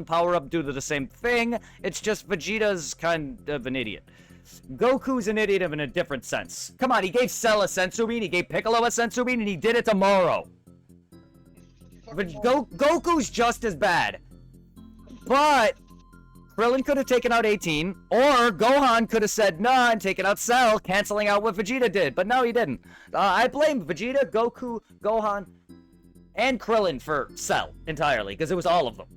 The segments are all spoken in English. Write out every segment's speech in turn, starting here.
power up due to the same thing. It's just Vegeta's kind of an idiot. Goku's an idiot in a different sense. Come on, he gave Cell a senzu bean, he gave Piccolo a senzu bean, and he did it tomorrow. But Goku's just as bad. But Krillin could have taken out 18, or Gohan could have said nah and taken out Cell, canceling out what Vegeta did. But no, he didn't. I blame Vegeta, Goku, Gohan, and Krillin for Cell entirely, because it was all of them.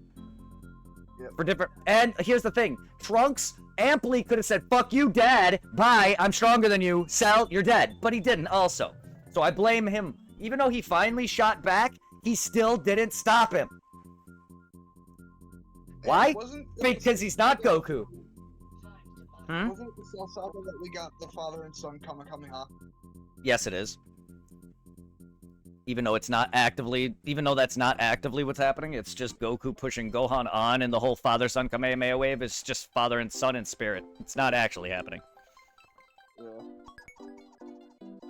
Yep. For different. And here's the thing: Trunks amply could have said, "Fuck you, Dad. Bye. I'm stronger than you. Cell, you're dead." But he didn't. Also, so I blame him. Even though he finally shot back, he still didn't stop him. Why? Because he's not Goku. Wasn't it the Cell Saga that we got the father and son Kamehameha? Yes, it is. Even though it's not actively, even though that's not actively what's happening, it's just Goku pushing Gohan on, and the whole father-son Kamehameha wave is just father and son in spirit. It's not actually happening. Yeah.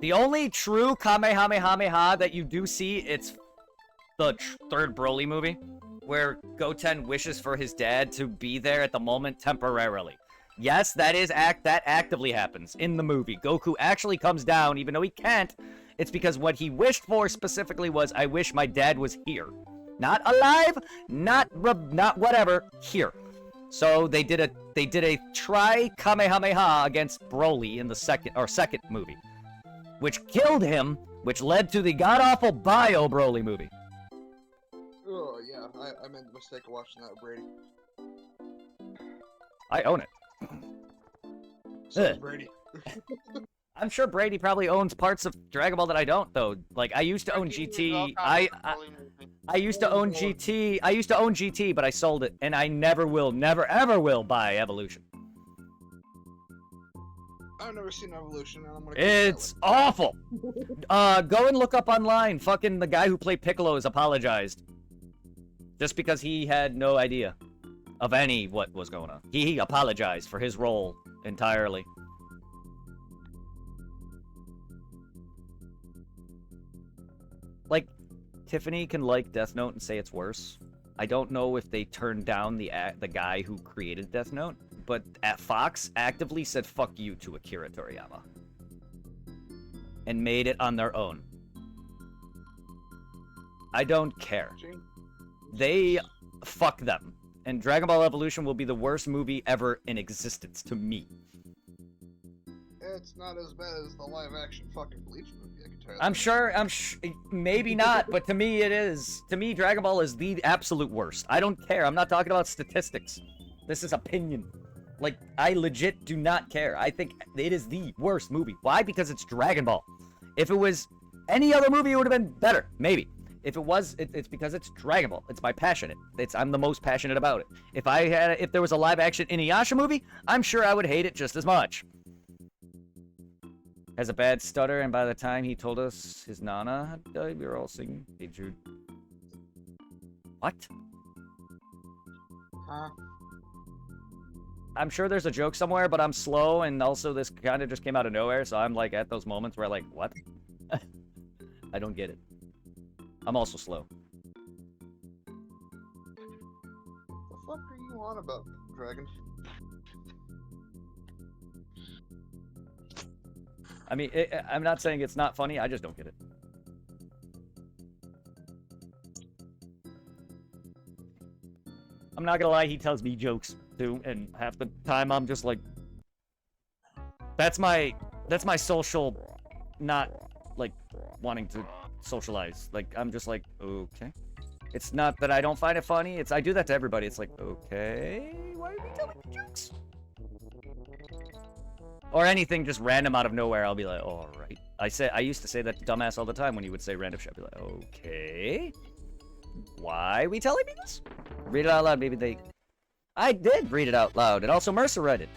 The only true Kamehameha that you do see, it's the third Broly movie, where Goten wishes for his dad to be there at the moment temporarily. Yes, that actively happens in the movie. Goku actually comes down, even though he can't. It's because what he wished for specifically was, I wish my dad was here. Not alive, not whatever, here. So they did a try Kamehameha against Broly in the second movie, which killed him, which led to the god-awful Bio Broly movie. Oh, yeah, I made the mistake of watching that with Brady. I own it. So Brady. I'm sure Brady probably owns parts of Dragon Ball that I don't, though. Like, I used to own GT. I used to own GT. I used to own GT, but I sold it, and I never ever will buy Evolution. I've never seen Evolution, and I'm gonna. It's awful. Go and look up online. Fucking the guy who played Piccolo has apologized, just because he had no idea of what was going on. He apologized for his role entirely. Like, Tiffany can like Death Note and say it's worse. I don't know if they turned down the guy who created Death Note, but at Fox actively said fuck you to Akira Toriyama and made it on their own. I don't care. They fuck them. And Dragon Ball Evolution will be the worst movie ever in existence to me. It's not as bad as the live-action fucking Bleach movie, I can tell you. I'm sure, maybe not, but to me it is. To me, Dragon Ball is the absolute worst. I don't care. I'm not talking about statistics. This is opinion. Like, I legit do not care. I think it is the worst movie. Why? Because it's Dragon Ball. If it was any other movie, it would have been better. Maybe. If it was, it's because it's Dragon Ball. It's my passionate. I'm the most passionate about it. If there was a live-action Inuyasha movie, I'm sure I would hate it just as much. Has a bad stutter, and by the time he told us his Nana had died, we were all singing Hey Jude. What? Huh? I'm sure there's a joke somewhere, but I'm slow, and also this kind of just came out of nowhere, so I'm like at those moments where like, what? I don't get it. I'm also slow. The fuck are you on about, Dragon? I mean, I'm not saying it's not funny, I just don't get it. I'm not gonna lie, he tells me jokes too, and half the time I'm just like, that's my social, not like wanting to socialize. Like, I'm just like, okay. It's not that I don't find it funny, I do that to everybody. It's like, okay, why are you telling me jokes? Or anything just random out of nowhere, I'll be like, all right. I used to say that to dumbass all the time when he would say random shit. I'd be like, okay. Why are we telling me this? Read it out loud, maybe they... I did read it out loud, and also Mercer read it.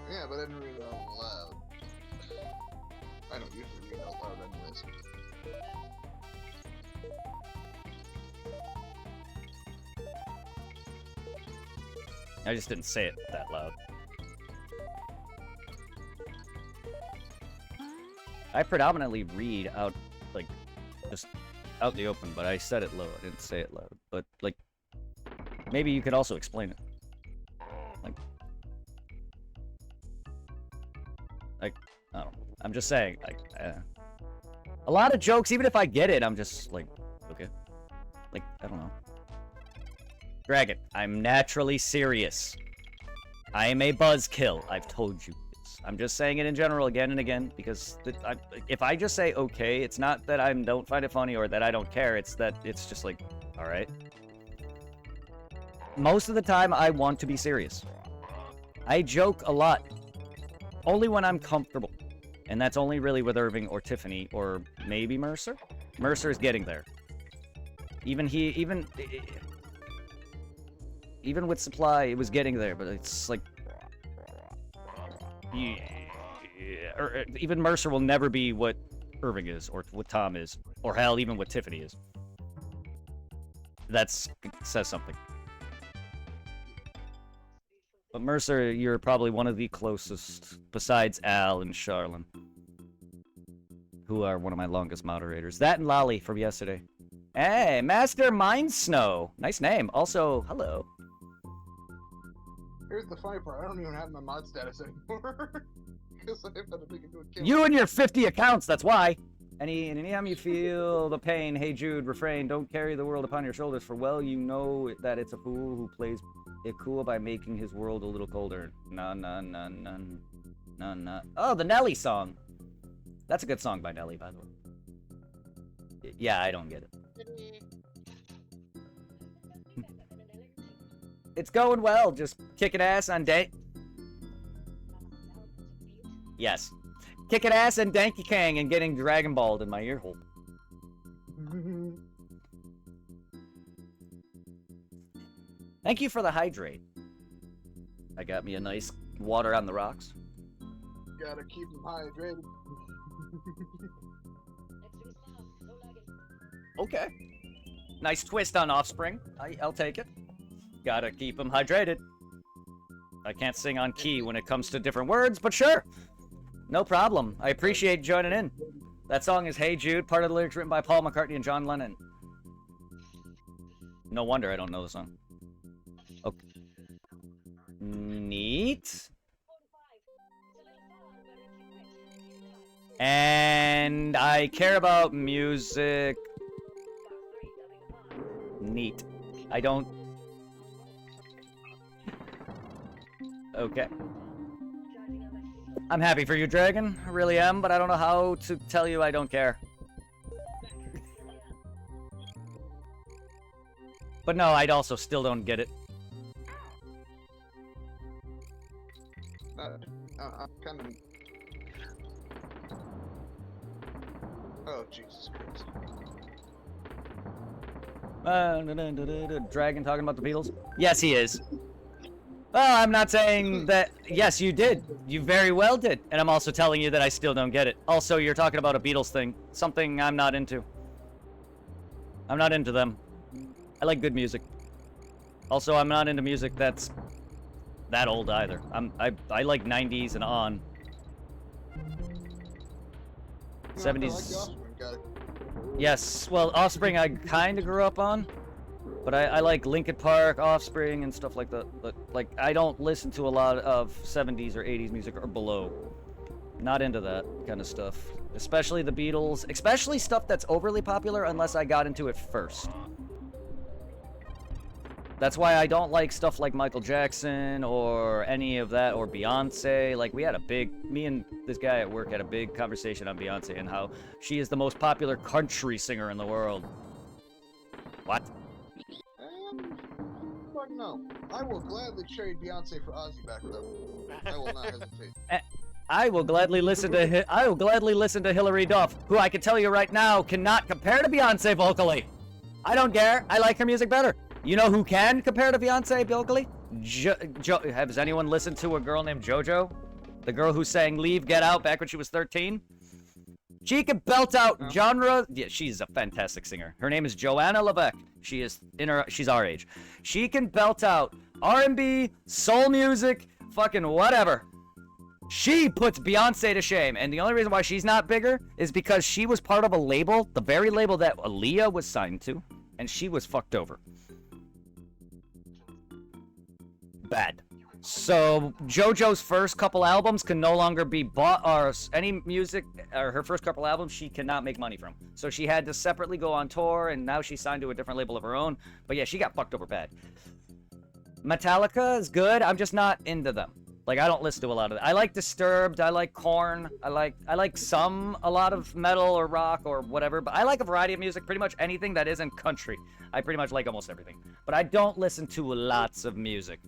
Yeah, but I didn't read it out loud. I don't usually read it out loud anyways. I just didn't say it that loud. I predominantly read out, like, just out the open, but I said it low. I didn't say it loud. But, like, Maybe you could also explain it. Like, I don't know. I'm just saying, like, a lot of jokes, even if I get it, I'm just like, okay. Like, I don't know. Dragon, I'm naturally serious. I am a buzzkill. I've told you this. I'm just saying it in general again and again because if I just say okay, it's not that I don't find it funny or that I don't care. It's that it's just like, all right. Most of the time, I want to be serious. I joke a lot. Only when I'm comfortable. And that's only really with Irving or Tiffany or maybe Mercer. Mercer is getting there. Even with Supply, it was getting there, but it's like... even Mercer will never be what Irving is, or what Tom is, or hell, even what Tiffany is. That says something. But Mercer, you're probably one of the closest, besides Al and Charlene, who are one of my longest moderators. That and Lolly from yesterday. Hey, Master Mind Snow. Nice name. Also, hello. Here's the funny part. I don't even have my mod status anymore. Because I've had to make it to a camera. You and your 50 accounts, that's why. Anytime you feel the pain, hey Jude, refrain, don't carry the world upon your shoulders, for well you know that it's a fool who plays it cool by making his world a little colder. Nah. Oh, the Nelly song. That's a good song by Nelly, by the way. Yeah, I don't get it. It's going well, just kicking ass on Yes. Kicking ass and Danky Kang and getting Dragon Balled in my ear hole. Thank you for the hydrate. I got me a nice water on the rocks. Gotta keep them hydrated. Okay. Nice twist on Offspring. I'll take it. Gotta keep them hydrated. I can't sing on key when it comes to different words, but sure. No problem. I appreciate joining in. That song is Hey Jude, part of the lyrics written by Paul McCartney and John Lennon. No wonder I don't know the song. Okay. Neat. And I care about music. Neat. I don't... Okay. I'm happy for you, Dragon. I really am, but I don't know how to tell you I don't care. But no, I'd also still don't get it. I'm kind of... Oh, Jesus Christ. Dragon talking about the Beatles? Yes, he is. Well, I'm not saying that... Yes, you did. You very well did. And I'm also telling you that I still don't get it. Also, you're talking about a Beatles thing. Something I'm not into. I'm not into them. I like good music. Also, I'm not into music that's that old either. I like 90s and on. 70s. Yes, well, Offspring I kind of grew up on. But I like Linkin Park, Offspring, and stuff like that. But, like, I don't listen to a lot of 70s or 80s music or below. Not into that kind of stuff. Especially the Beatles. Especially stuff that's overly popular unless I got into it first. That's why I don't like stuff like Michael Jackson or any of that, or Beyonce. Like, we had me and this guy at work had a big conversation on Beyonce and how she is the most popular country singer in the world. What? Fuck no. I will gladly trade Beyonce for Ozzy back though. I will not hesitate. I will gladly listen to Hilary Duff, who I can tell you right now cannot compare to Beyonce vocally. I don't care. I like her music better. You know who can compare to Beyonce vocally? Has anyone listened to a girl named JoJo? The girl who sang Leave, Get Out back when she was 13? She can belt out genre. Yeah, she's a fantastic singer. Her name is Joanna Levesque. She's our age. She can belt out R&B, soul music, fucking whatever. She puts Beyonce to shame, and the only reason why she's not bigger is because she was part of a label, the very label that Aaliyah was signed to, and she was fucked over. bad. So JoJo's first couple albums can no longer be bought, or any music, or her first couple albums she cannot make money from. So she had to separately go on tour, and now she's signed to a different label of her own. But yeah, she got fucked over bad. Metallica is good. I'm just not into them. Like, I don't listen to a lot of it. I like Disturbed. I like Korn. I like a lot of metal or rock or whatever. But I like a variety of music. Pretty much anything that isn't country. I pretty much like almost everything. But I don't listen to lots of music.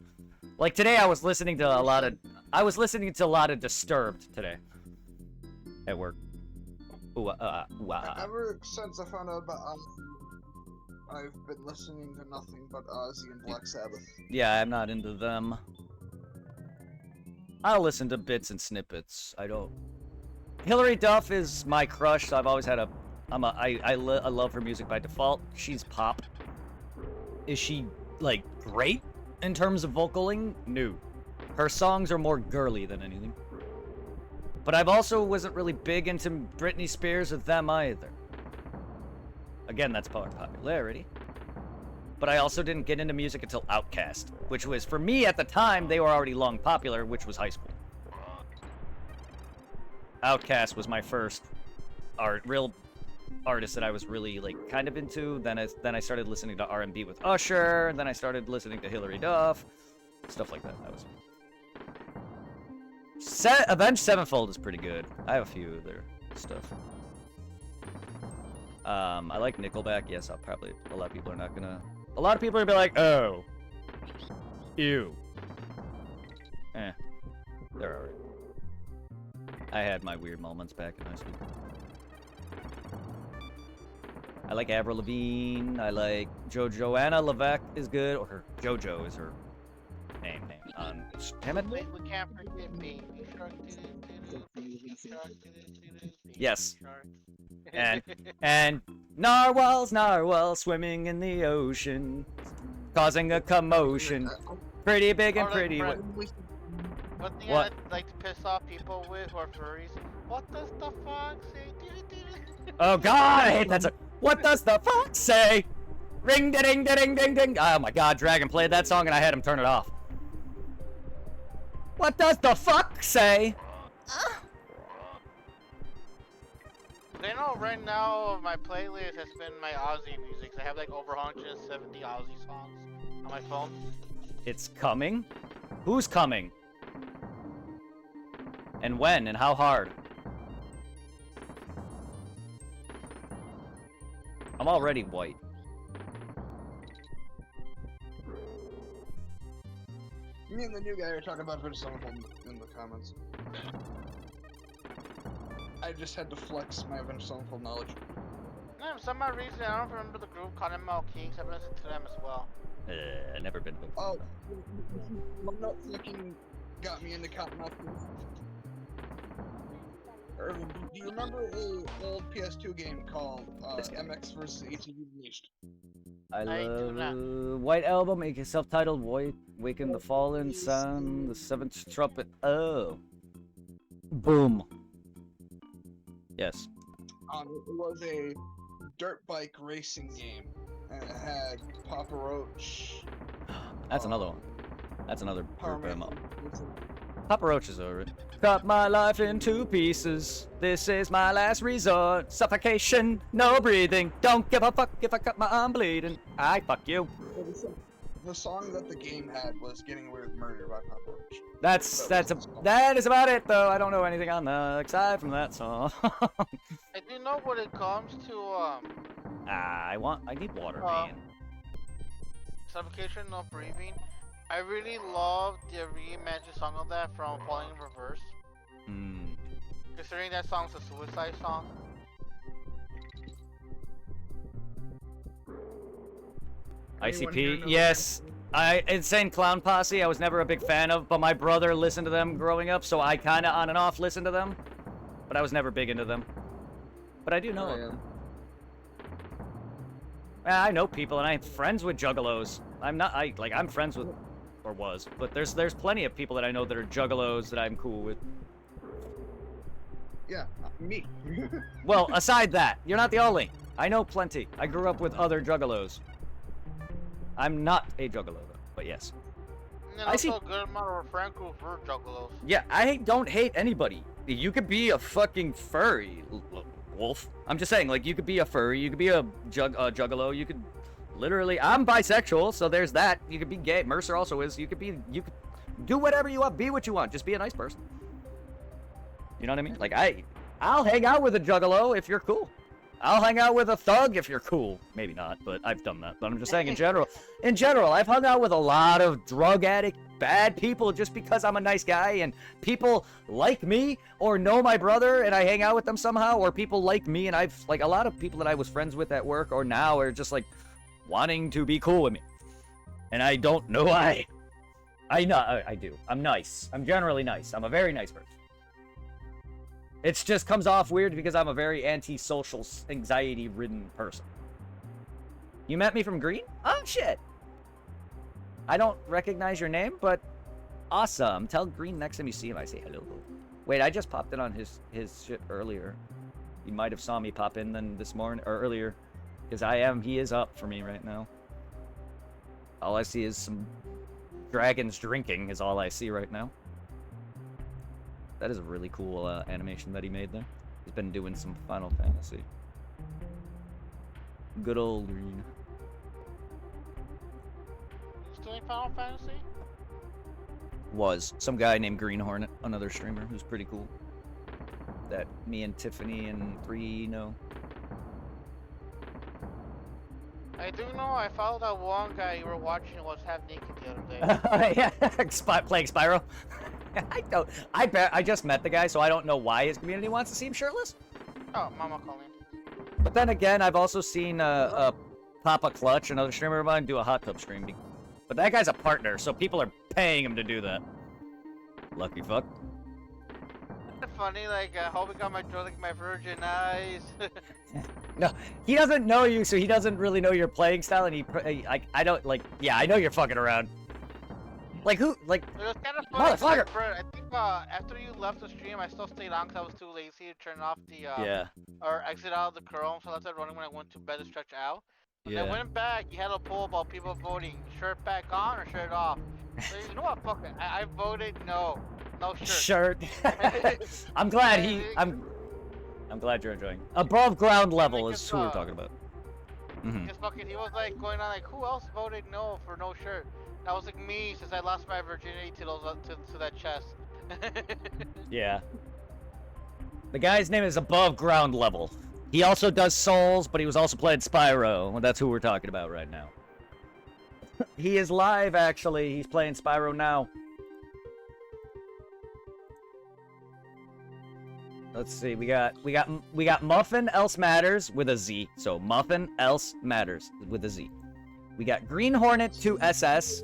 Like today, I was listening to a lot of Disturbed today at work. Ooh, Ever since I found out about I've been listening to nothing but Ozzy and Black Sabbath. Yeah, I'm not into them. I'll listen to bits and snippets. I don't. Hilary Duff is my crush, so I've always had I love her music by default. She's pop. Is she like great in terms of vocaling? No. Her songs are more girly than anything. But I've also wasn't really big into Britney Spears or them either. Again, that's popularity. But I also didn't get into music until Outkast, which was, for me at the time, they were already long popular, which was high school. Outkast was my first real artist that I was really like kind of into. Then I started listening to R&B with Usher, and then I started listening to Hilary Duff, stuff like that. That was Avenged Sevenfold is pretty good. I have a few of their stuff. I like Nickelback. Yes, a lot of people are not gonna. A lot of people are gonna be like, oh, ew. They're alright. I had my weird moments back in high school. I like Avril Lavigne. I like Joanna Levesque is good, or her JoJo is her name. Damn it. We can't forget Baby Shark. Yes. And narwhals swimming in the ocean, causing a commotion. Pretty big and pretty. One thing I like to piss off people with who are furries. What does the fox say? Oh God, I hate that song. What does the fox say? Ring da ding da ding ding ding. Oh my God, Dragon played that song and I had him turn it off. What does the fuck say? They know right now my playlist has been my Aussie music. I have like over 170 Aussie songs on my phone. It's coming? Who's coming? And when and how hard? I'm already white. Me and the new guy are talking about Avenged Sevenfold in the comments. I just had to flex my Avenged Sevenfold knowledge. No, for some odd reason, I don't remember the group Cottonmouth Kings. I've listened to them as well. Never been. Oh, no, fucking got me into Cottonmouth Kings. Do you remember an old PS2 game called MX vs. ATV Unleashed? I love White Album, a self-titled Waken the Fallen, Sound the Seventh Trumpet. Oh. Boom. Yes. It was a dirt bike racing game, and it had Papa Roach. That's another one. That's another group MO. Power Papa Roach is over it. Cut my life in 2 pieces. This is my last resort. Suffocation, no breathing. Don't give a fuck if I cut my arm bleeding. I fuck you. The song that the game had was Getting Away with Murder by Papa Roach. That is about it though. I don't know anything on that aside from that song. I do know when it comes to I need water, man. Suffocation, no breathing. I really love the reimagined song of that from Falling in Reverse. Considering that song's a suicide song. ICP, yes. Insane Clown Posse, I was never a big fan of, but my brother listened to them growing up, so I kinda on and off listened to them. But I was never big into them. But I do know them. I know people, and I'm friends with juggalos. I'm friends with, or was, but there's plenty of people that I know that are juggalos that I'm cool with. Yeah, me. Well, aside that, you're not the only. I know plenty. I grew up with other juggalos. I'm not a juggalo, though, but yes. then I also see. a good amount of friend group for juggalos. Yeah, I don't hate anybody. You could be a fucking furry, Wolf. I'm just saying, like, you could be a furry, you could be a juggalo, you could literally... I'm bisexual, so there's that. You could be gay. Mercer also is. You could do whatever you want, be what you want. Just be a nice person. You know what I mean? Like, I'll hang out with a juggalo if you're cool. I'll hang out with a thug if you're cool. Maybe not, but I've done that. But I'm just saying in general. In general, I've hung out with a lot of drug addict, bad people just because I'm a nice guy and people like me or know my brother and I hang out with them somehow, or people like me and I've, like, a lot of people that I was friends with at work or now are just, like, wanting to be cool with me. And I don't know why. I know, I do. I'm nice. I'm generally nice. I'm a very nice person. It just comes off weird because I'm a very antisocial, anxiety-ridden person. You met me from Green? Oh, shit. I don't recognize your name, but awesome. Tell Green next time you see him I say hello. Wait, I just popped in on his shit earlier. You might have saw me pop in then this morning, or earlier. Because he is up for me right now. All I see is some dragons drinking is all I see right now. That is a really cool animation that he made there. He's been doing some Final Fantasy. Good old Green. He's doing Final Fantasy? Was. Some guy named Green Hornet, another streamer who's pretty cool. That me and Tiffany and 3 know. I do know I followed that one guy you were watching was half naked the other day. Yeah, playing Spyro. I don't. I just met the guy, so I don't know why his community wants to see him shirtless. Oh, Mama calling. But then again, I've also seen Papa Clutch, another streamer of mine, do a hot tub stream. But that guy's a partner, so people are paying him to do that. Lucky fuck. Funny, like, I hope I got my like my virgin eyes. No, he doesn't know you, so he doesn't really know your playing style, and I don't, like, yeah, I know you're fucking around. Like, who, like, It was kind of funny. motherfucker! Like, I think after you left the stream, I still stayed on because I was too lazy to turn off the, Yeah. or exit out of the Chrome, so I left it running when I went to bed to stretch out. When I Yeah. went back, you had a poll about people voting shirt back on or shirt off. So, you know what, fuck it. I voted no. No shirt. I'm glad I'm glad you're enjoying. Above ground level is who we're talking about. Because fucking he was like going on like, who else voted no for no shirt? That was like me since I lost my virginity to those to that chest. Yeah. The guy's name is Above Ground Level. He also does Souls, but he was also playing Spyro. And that's who we're talking about right now. He is live actually. He's playing Spyro now. Let's see, we got Muffin Else Matters with a Z. So Muffin Else Matters with a Z. We got Green Hornet 2SS.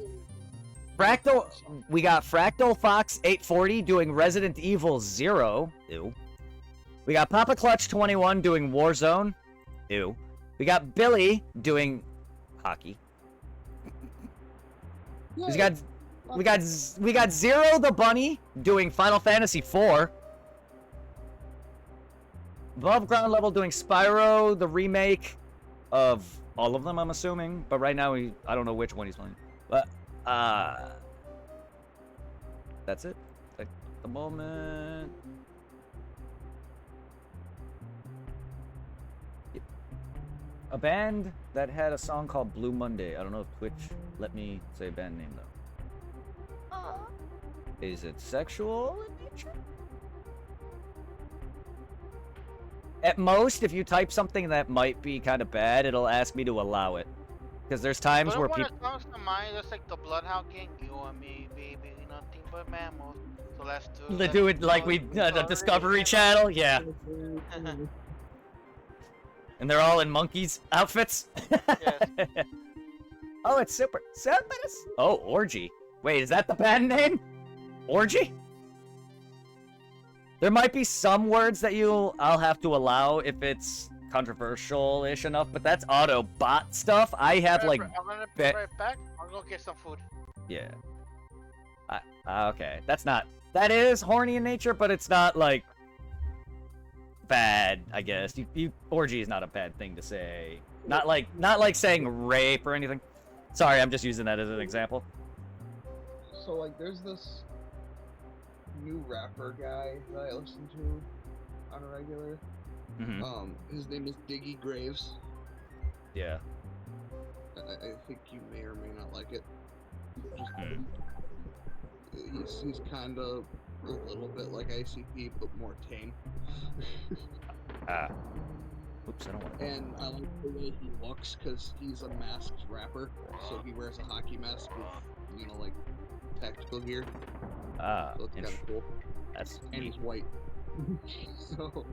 We got Fractal Fox 840 doing Resident Evil 0. Ew. We got Papa Clutch 21 doing Warzone. Ew. We got Billy doing hockey. We got Zero the Bunny doing Final Fantasy 4. Above Ground Level doing Spyro, the remake of all of them, I'm assuming. But right now, I don't know which one he's playing. But, that's it. At the moment. A band that had a song called Blue Monday. I don't know if Twitch let me say a band name, though. Is it sexual in nature? At most, if you type something that might be kind of bad, it'll ask me to allow it. Because there's times where people... When it comes to mind, it's like the Bloodhound Gang, you and me, baby, nothing but mammals. So let's do it like we... the Discovery Channel? Yeah. And they're all in monkeys outfits? Yes. Oh, it's super... Oh, Orgy. Wait, is that the band name? Orgy? There might be some words that I'll have to allow if it's controversial-ish enough, but that's Autobot stuff. I have, like... I'm gonna be right back. I'm gonna get some food. Yeah. Okay. That's not... That is horny in nature, but it's not, like... bad, I guess. Orgy is not a bad thing to say. Not like saying rape or anything. Sorry, I'm just using that as an example. So like, there's this new rapper guy that I listen to on a regular. His name is Diggy Graves. Yeah. I think you may or may not like it. He's kind of a little bit like ICP, but more tame. Oops, I don't want to. And I like the way he looks because he's a masked rapper, so he wears a hockey mask with, you know, like tactical gear. So it's kind of cool. That's and neat. he's white. So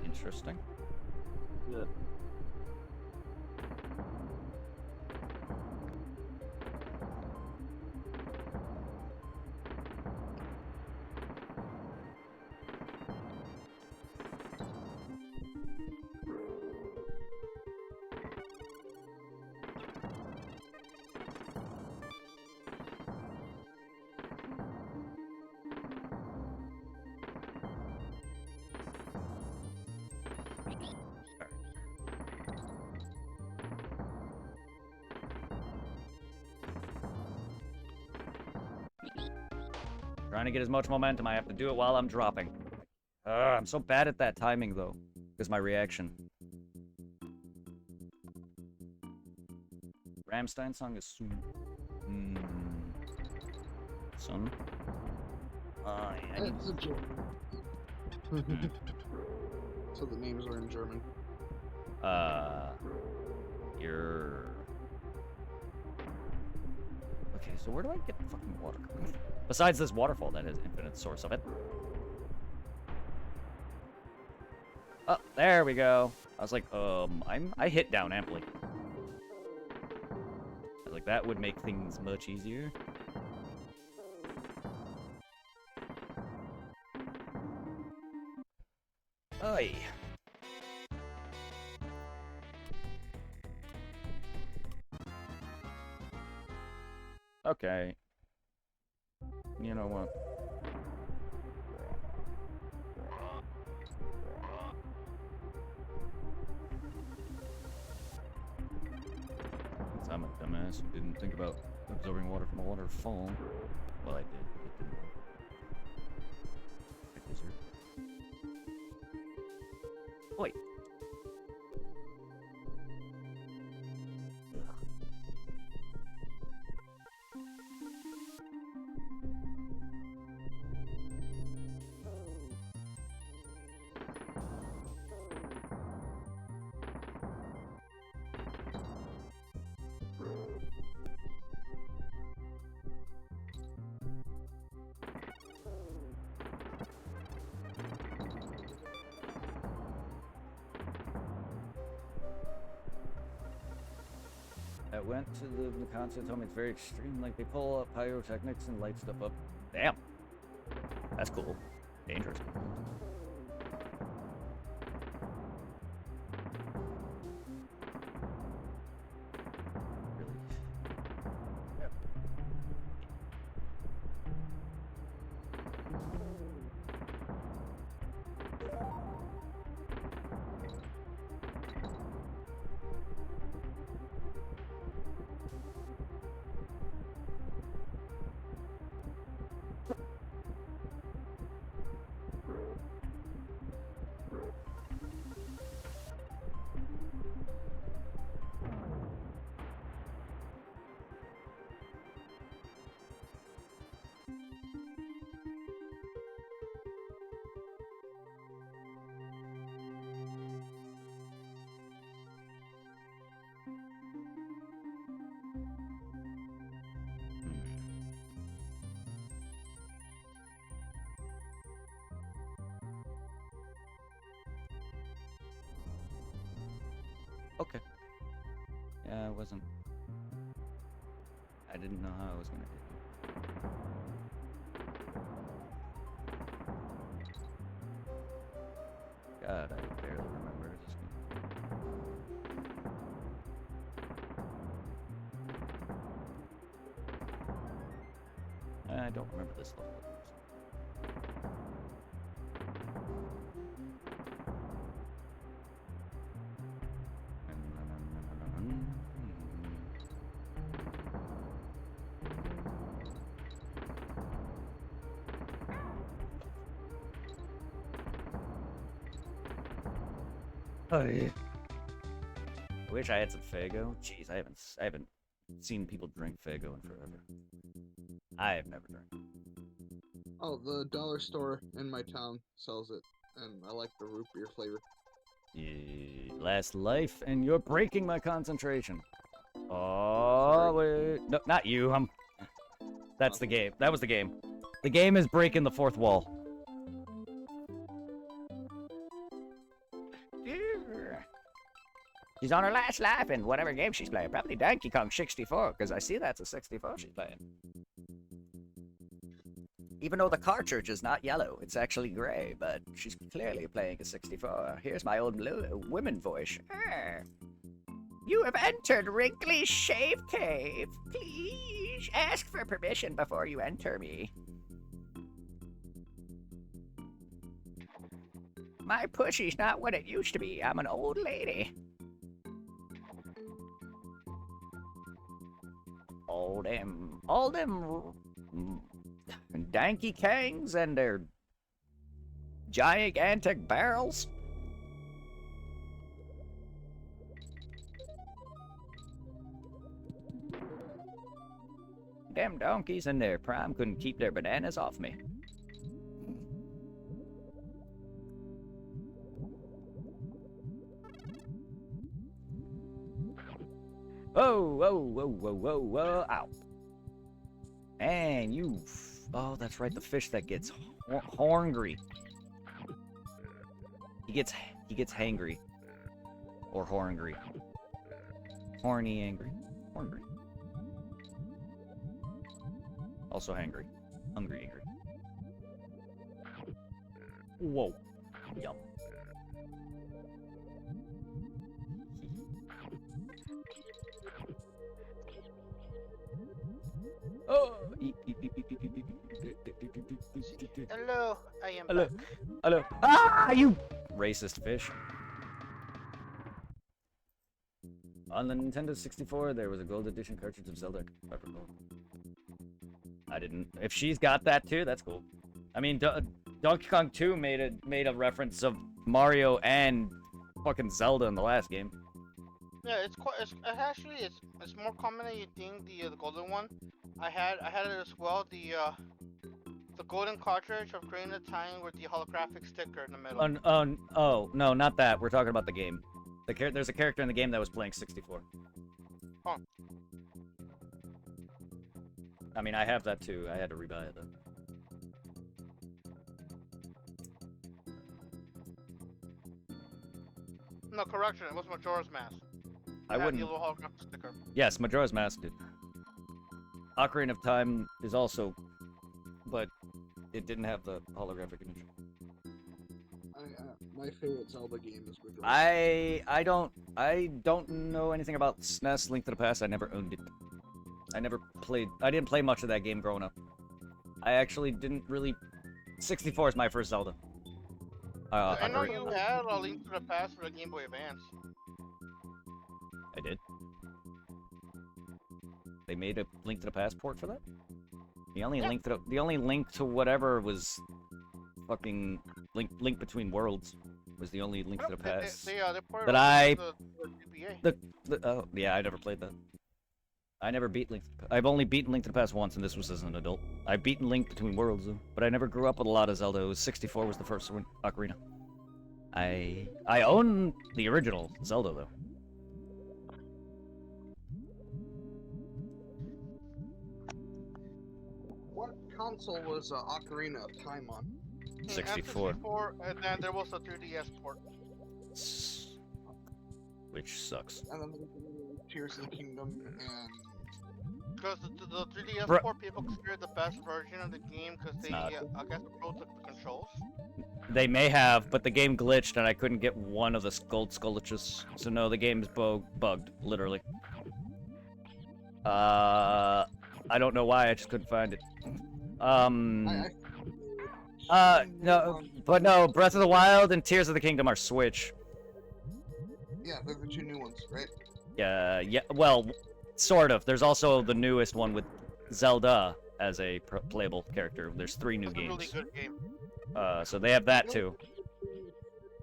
Interesting. yeah. Trying to get as much momentum, I have to do it while I'm dropping. I'm so bad at that timing, though. Because my reaction. Rammstein song is soon. Son? I need... It's a joke. So the names are in German. You're... Okay, so where do I get the fucking water? Besides this waterfall that has infinite source of it. Oh, there we go. I was like, I hit down amply. I was like, that would make things much easier. Oy. Okay. You know what? Since I'm a dumbass and didn't think about absorbing water from a waterfall. Well, I did, but it didn't. I deserve it. Oi. I went to the concert, told me it's very extreme, like they pull up pyrotechnics and light stuff up. Damn. That's cool. Dangerous. Really? Yep. Okay. Yeah, I wasn't... I didn't know how I was gonna do it. God, I barely remember this game. I don't remember this level. Oh, yeah. I wish I had some Faygo. Jeez, I haven't seen people drink Faygo in forever. I have never drank. Oh, the dollar store in my town sells it, and I like the root beer flavor. Last life, and you're breaking my concentration. Oh, wait. No, not you. That's the game. That was the game. The game is breaking the fourth wall. She's on her last life in whatever game she's playing. Probably Donkey Kong 64, because I see that's a 64 she's playing. Even though the cartridge is not yellow, it's actually gray, but she's clearly playing a 64. Here's my old women voice. You have entered Wrinkly's Shave Cave. Please ask for permission before you enter me. My pussy's not what it used to be. I'm an old lady. All them Donkey Kongs and their gigantic barrels. Them donkeys in their prime couldn't keep their bananas off me. Whoa, whoa, whoa, whoa, whoa, whoa, ow. And you... Oh, that's right, the fish that gets horngry. He gets hangry. Or horngry. Horny, angry. Horngry. Also hangry. Hungry, angry. Whoa. Yum. Oh. Hello, I am Hello. back. Hello. Ah, you racist fish. On the Nintendo 64, there was a gold edition cartridge of Zelda. I didn't. If she's got that too, that's cool. I mean, Donkey Kong 2 made a reference of Mario and fucking Zelda in the last game. Yeah, it's more common than you think. The golden one, I had it as well. The golden cartridge of Grain of Time with the holographic sticker in the middle. Oh no, not that. We're talking about the game. There's a character in the game that was playing 64. Oh. I mean, I have that too. I had to rebuy it though. No, correction. It was Majora's Mask. I wouldn't. The little holographic sticker. Yes, Majora's Mask did. Ocarina of Time is also, but it didn't have the holographic image. My favorite Zelda game is Majora's. I don't know anything about SNES Link to the Past. I never owned it. I didn't play much of that game growing up. I actually didn't really. 64 is my first Zelda. I know you had a Link to the Past for the Game Boy Advance. I did. They made a Link to the Past port for that? The only link to whatever was fucking Link Between Worlds was the only Link to the Past that I. Oh yeah, I never played that. I never beat Link. I've only beaten Link to the Past once, and this was as an adult. I've beaten Link Between Worlds, though, but I never grew up with a lot of Zelda. 64 was the first one, Ocarina. I own the original Zelda though. What console was Ocarina of Time on? 64. And then there was a 3DS port. Which sucks. And then Tears of the Kingdom and... Because the 3DS port, people consider the best version of the game because they, I guess, wrote the controls. They may have, but the game glitched and I couldn't get one of the gold skullages. So no, the game's bugged, literally. I don't know why, I just couldn't find it. No, Breath of the Wild and Tears of the Kingdom are Switch. Yeah, they're the two new ones, right? Yeah, well, sort of. There's also the newest one with Zelda as a playable character. There's 3 new games. That's a really good game. So they have that too.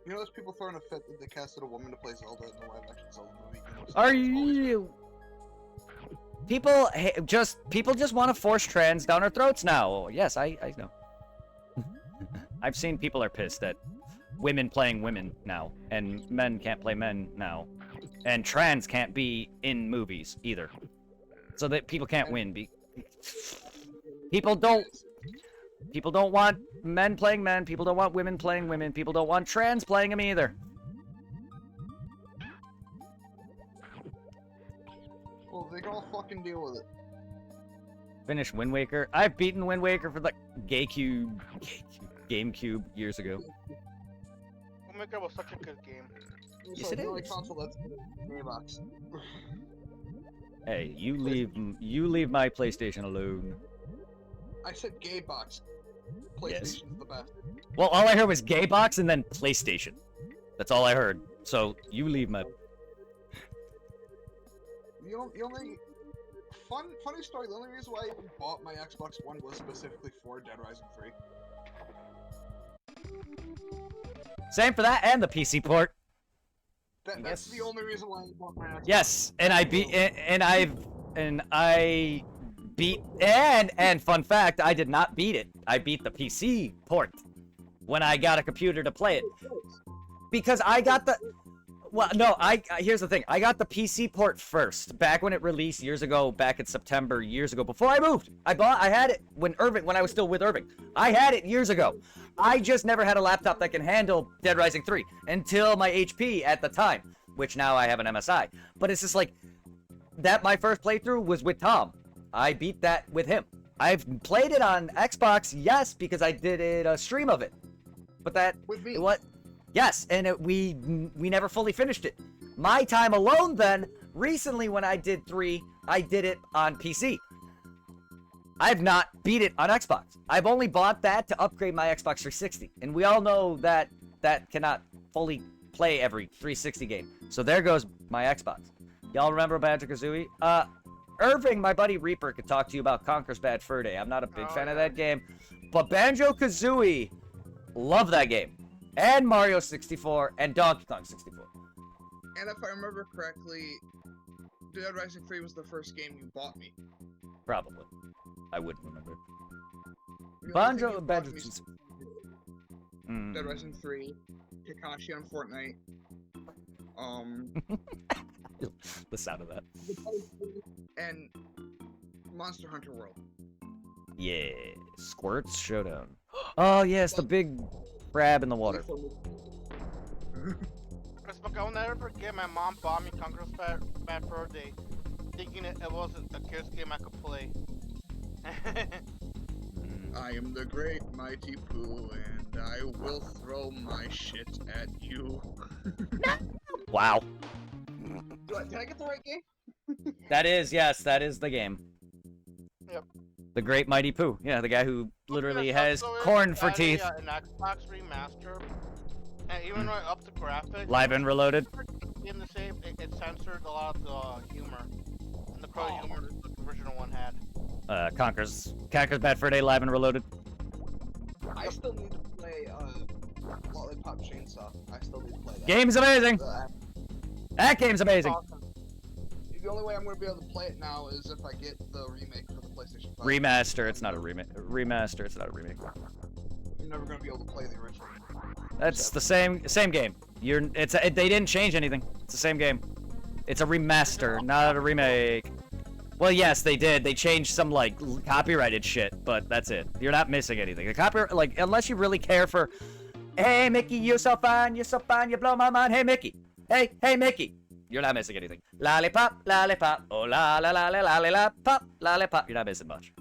You know, there's people throwing a fit that they casted a woman to play Zelda in the live-action Zelda movie. Are you? People just want to force trans down our throats now. Yes, I know. I've seen people are pissed that women playing women now, and men can't play men now, and trans can't be in movies either, so that people can't win. People don't want men playing men. People don't want women playing women. People don't want trans playing them either. Well, they can all fucking deal with it. Finish Wind Waker. I've beaten Wind Waker for the GameCube years ago. Wind Waker was such a good game. Yes, it is. Console that's Xbox. Hey, you leave my PlayStation alone. I said gay box. PlayStation's the best. Well, all I heard was gay box and then PlayStation. That's all I heard. So you leave my. The only funny story. The only reason why I even bought my Xbox One was specifically for Dead Rising 3. Same for that and the PC port. That's the only reason why I bought my Xbox. Yes, and I beat and fun fact, I did not beat it. I beat the PC port when I got a computer to play it. Because I got the here's the thing. I got the PC port first, back when it released years ago, back in September, years ago, before I moved. I had it when I was still with Irving. I had it years ago. I just never had a laptop that can handle Dead Rising 3 until my HP at the time, which now I have an MSI. But it's just like, that my first playthrough was with Tom. I beat that with him. I've played it on Xbox, yes, because I did a stream of it. But that, with me. What? Yes, and we never fully finished it. My time alone then, recently when I did 3, I did it on PC. I've not beat it on Xbox. I've only bought that to upgrade my Xbox 360. And we all know that that cannot fully play every 360 game. So there goes my Xbox. Y'all remember Banjo-Kazooie? Irving, my buddy Reaper, could talk to you about Conker's Bad Fur Day. I'm not a big fan of that game. But Banjo-Kazooie, love that game. And Mario 64 and Donkey Kong 64. And if I remember correctly, Dead Rising 3 was the first game you bought me. Probably. I wouldn't remember. Banjo. Dead Rising 3, Kakashi on Fortnite. The sound of that. And Monster Hunter World. Yeah, Squirts Showdown. Oh yes, the big crab in the water. I'll never forget my mom bought me Conker's Bad Fur Day, thinking it was a kid's game I could play. I am the great mighty Pooh, and I will throw my shit at you. Wow. Did I get the right game? That is the game. Yep. The Great Mighty Pooh. Yeah, the guy who literally has corn for teeth. An Xbox remaster, and even right up the graphics. Live and Reloaded. In the same, it censored a lot of the humor, and the pro humor the original one had. Conker's Bad Fur Day Live and Reloaded. I still need to play Lollipop Chainsaw. I still need to play that. Game's amazing. That game's amazing. Awesome. The only way I'm going to be able to play it now is if I get the remake for the PlayStation 5. Remaster, it's not a remake. Remaster, it's not a remake. I'm never going to be able to play the original. That's the same game. They didn't change anything. It's the same game. It's a remaster, not a remake. Well, yes, they did. They changed some like copyrighted shit, but that's it. You're not missing anything. The copyright, like, unless you really care for, hey Mickey, you're so fine, you blow my mind. Hey Mickey, hey Mickey. You're not missing anything. Lollipop, lollipop, oh la la la la la la pop, lollipop. You're not missing much.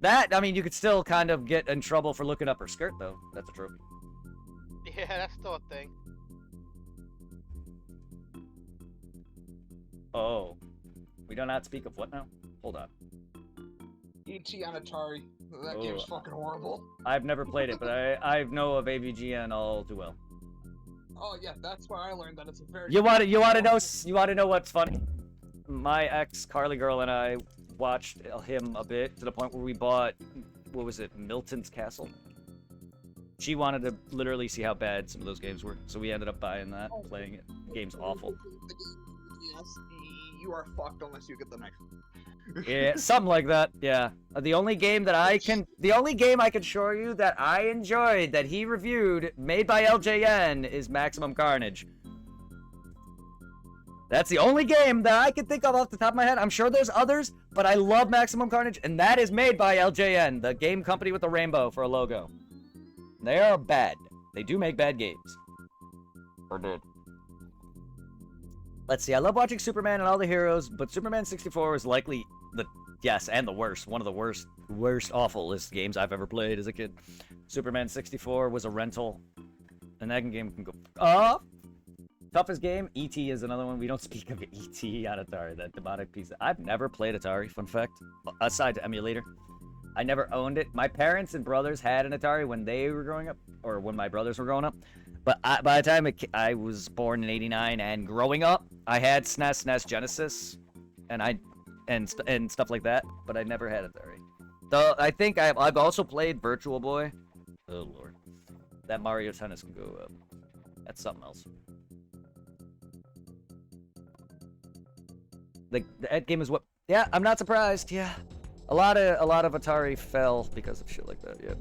That, I mean, you could still kind of get in trouble for looking up her skirt, though. That's a trophy. Yeah, that's still a thing. Oh. We do not speak of what now? Hold on. E.T. on Atari. That game's fucking horrible. I've never played it, but I know of AVGN all too well. Oh yeah, that's where I learned that it's a very. You want to know what's funny? My ex Carly girl and I watched him a bit to the point where we bought, what was it, Milton's Castle? She wanted to literally see how bad some of those games were, so we ended up buying that, playing it. The game's awful. Yes, you are fucked unless you get the knife. Yeah, something like that. Yeah. The only game I can show you that I enjoyed that he reviewed, made by LJN, is Maximum Carnage. That's the only game that I can think of off the top of my head. I'm sure there's others, but I love Maximum Carnage, and that is made by LJN, the game company with the rainbow for a logo. They are bad. They do make bad games. Or did. Let's see. I love watching Superman and all the heroes, but Superman 64 is likely the worst. One of the worst, awfulest games I've ever played as a kid. Superman 64 was a rental, and that game can go up. Toughest game, E.T. is another one. We don't speak of E.T. on Atari, that demonic piece. I've never played Atari, fun fact. Aside to emulator. I never owned it. My parents and brothers had an Atari when they were growing up, or when my brothers were growing up. But by the time I was born in '89 and growing up, I had SNES, SNES Genesis, and stuff like that. But I never had Atari. Though I think I've also played Virtual Boy. Oh lord, that Mario Tennis can go up. That's something else. That game is what? Yeah, I'm not surprised. Yeah, a lot of Atari fell because of shit like that. Yeah.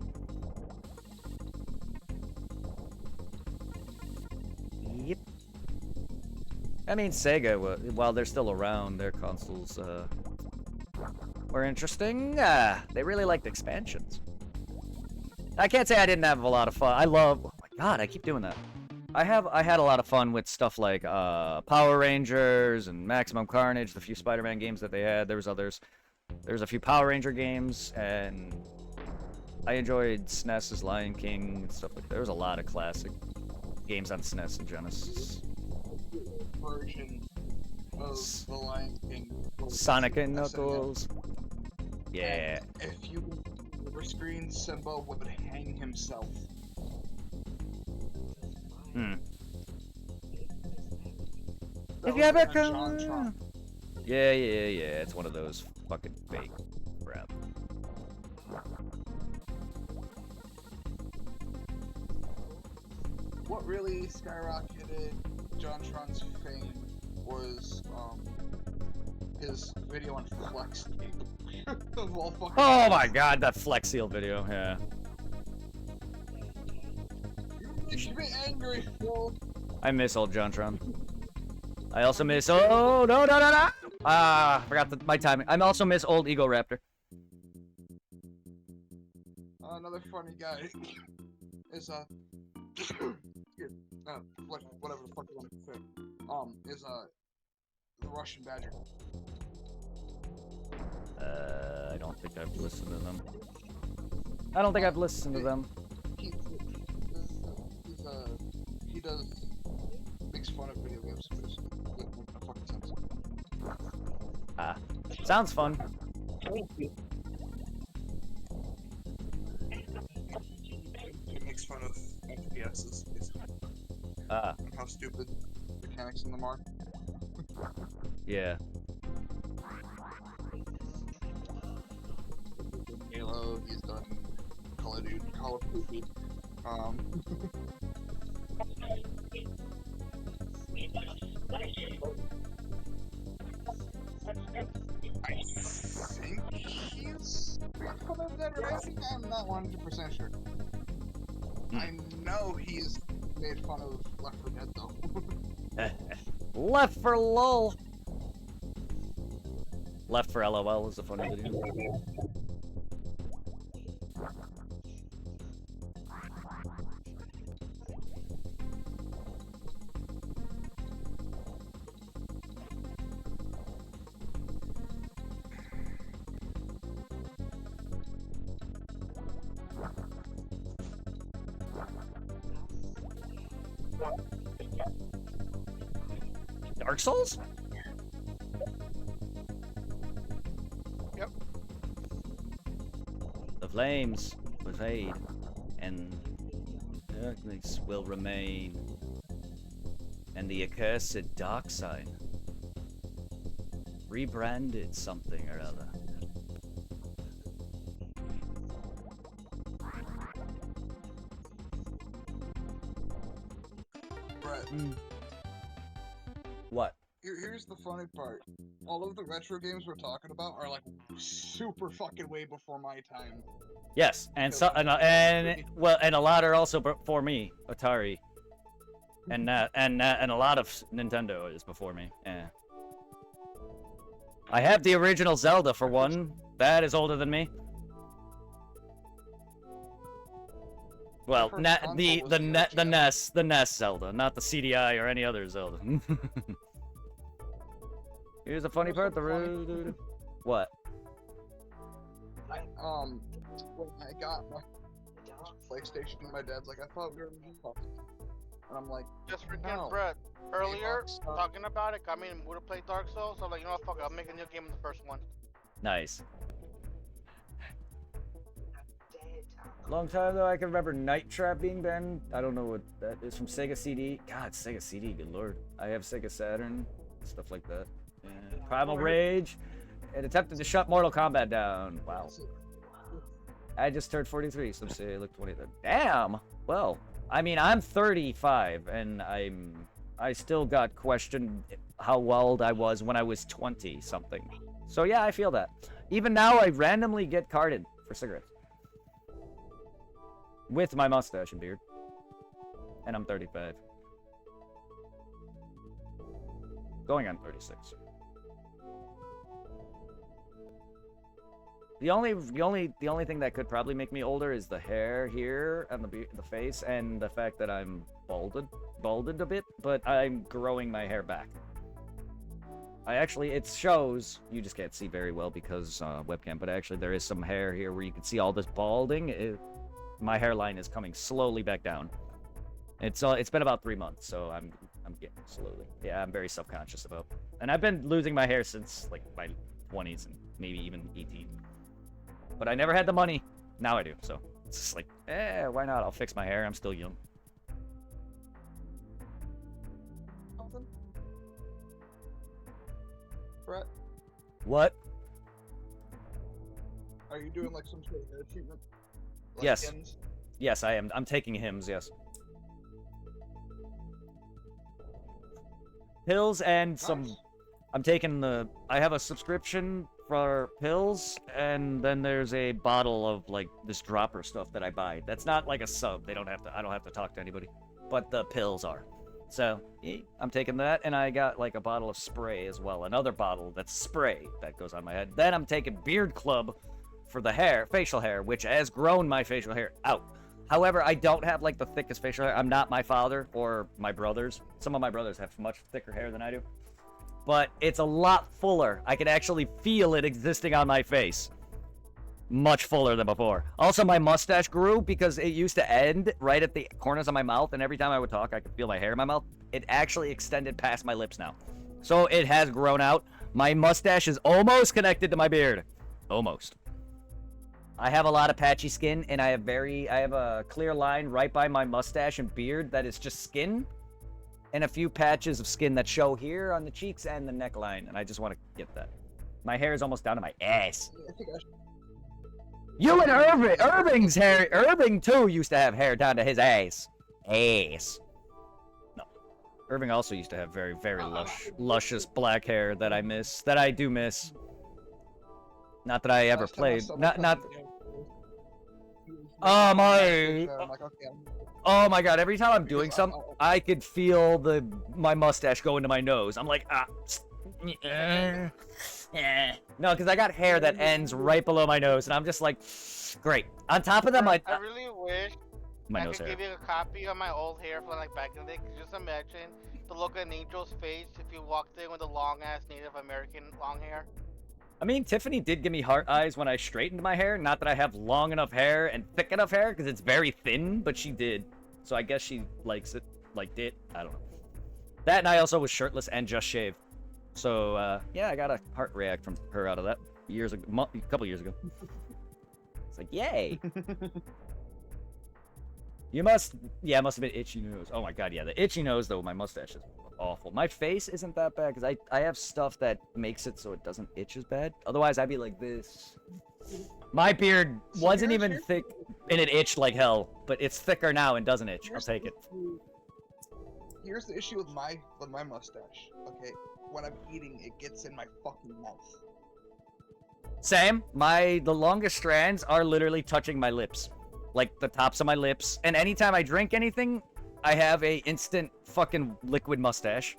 Yep. I mean, Sega, while they're still around, their consoles were interesting. They really liked expansions. I can't say I didn't have a lot of fun. Oh my god, I keep doing that. I had a lot of fun with stuff like Power Rangers and Maximum Carnage, the few Spider-Man games that they had. There was others. There was a few Power Ranger games, and I enjoyed SNES's Lion King and stuff like that. There was a lot of classic games on SNES and Genesis. Version of the Lion King. Sonic and Knuckles. Yeah. And if you were screen, Simba would hang himself. If you ever come... Yeah, it's one of those fucking fake crap. What really skyrocketed JonTron's fame was his video on Flex Tape. Oh my god, that Flex Seal video, yeah. You should be angry, Phil. I miss old JonTron. I also miss... Oh, no! Forgot my timing. I also miss old Ego Raptor. Another funny guy is, whatever the fuck you want to say, is, the Russian Badger. I don't think I've listened to them. I don't think I've listened to them. He makes fun of video games, but it's no fucking sense. Sounds fun. He makes fun of FPSs, basically. And how stupid mechanics in them are. Yeah. Halo, he's done Call of Duty. I think he's Come of Dead Rising? I'm not 100% sure. I know he's made fun of Left 4 Dead, though. Left for LOL. Left for LOL is a funny video. Dark Souls? Yep. The flames will fade, and darkness will remain, and the accursed dark side rebranded something or other. What? Here's the funny part. All of the retro games we're talking about are like super fucking way before my time. Yes, and so and well, and a lot are also before me, Atari, and a lot of Nintendo is before me. Yeah. I have the original Zelda for one. That is older than me. Well, the NES Zelda, not the CDI or any other Zelda. Here's the funny part. What? When I got my PlayStation, my dad's like, I thought we were fucking. And I'm like, Just freaking no. Brett. Earlier, Rockstar. talking about it got me in the mood to play Dark Souls. So I'm like, you know what, fuck it, I'll make a new game in the first one. Nice. Long time though, I can remember Night Trap being banned. I don't know what that is from Sega CD. God, Sega CD, good lord. I have Sega Saturn, stuff like that. Yeah. Primal Rage. It attempted to shut Mortal Kombat down. Wow. I just turned 43, so say I look 20. Damn. Well, I mean, I'm 35, and I still got questioned how old I was when I was 20 something. So yeah, I feel that. Even now, I randomly get carded for cigarettes. With my mustache and beard. And I'm 35. Going on 36. The only thing that could probably make me older is the hair here and the face and the fact that I'm balded a bit, but I'm growing my hair back. It shows, you just can't see very well because webcam, but actually there is some hair here where you can see all this balding. My hairline is coming slowly back down. It's been about 3 months, so I'm getting slowly. Yeah, I'm very self-conscious about. And I've been losing my hair since like my 20s and maybe even 18. But I never had the money. Now I do, so it's just like, why not? I'll fix my hair. I'm still young. Something? Brett, What? are you doing like some sort of hair treatment? Like Yes. Hims? Yes, I am. I'm taking Hims, yes. Pills and some... Nice. I'm taking I have a subscription for pills, and then there's a bottle of, like, this dropper stuff that I buy. That's not like a sub. I don't have to talk to anybody. But the pills are. So, I'm taking that, and I got, like, a bottle of spray as well. Another bottle that's spray that goes on my head. Then I'm taking Beard Club for the hair, facial hair, which has grown my facial hair out. However, I don't have, like, the thickest facial hair. I'm not my father or my brothers. Some of my brothers have much thicker hair than I do. But it's a lot fuller. I can actually feel it existing on my face. Much fuller than before. Also, my mustache grew because it used to end right at the corners of my mouth, and every time I would talk, I could feel my hair in my mouth. It actually extended past my lips now. So it has grown out. My mustache is almost connected to my beard. Almost. I have a lot of patchy skin, and I have a clear line right by my mustache and beard that is just skin. And a few patches of skin that show here on the cheeks and the neckline, and I just want to get that. My hair is almost down to my ass. I think I should. You and Irving's hair, Irving too used to have hair down to his ass. Ass. No. Irving also used to have very, very luscious black hair that I do miss. Not that I ever Last time I played, saw not, my oh my, I'm like, okay, oh my god, every time I'm Because doing something, I could feel my mustache go into my nose. I'm like, no, because I got hair that ends right below my nose, and I'm just like, great. On top of that, I really wish my I nose could hair. give you a copy of my old hair from like back in the day. Cause just imagine the look on Angel's face if you walked in with the long ass Native American long hair. I mean, Tiffany did give me heart eyes when I straightened my hair. Not that I have long enough hair and thick enough hair, because it's very thin, but she did. So I guess she likes it, liked it. I don't know. That, and I also was shirtless and just shaved. So, yeah, I got a heart react from her out of that a couple years ago. It's like, yay. It must have been itchy nose. Oh my god, yeah, the itchy nose, though, my mustache is awful. My face isn't that bad, because I have stuff that makes it so it doesn't itch as bad. Otherwise, I'd be like this. My beard wasn't even thick, and it itched like hell, but it's thicker now and doesn't itch. I'll take it. Here's the issue with my mustache. Okay, when I'm eating, it gets in my fucking mouth. Same. The longest strands are literally touching my lips. Like the tops of my lips. And anytime I drink anything, I have a instant fucking liquid mustache.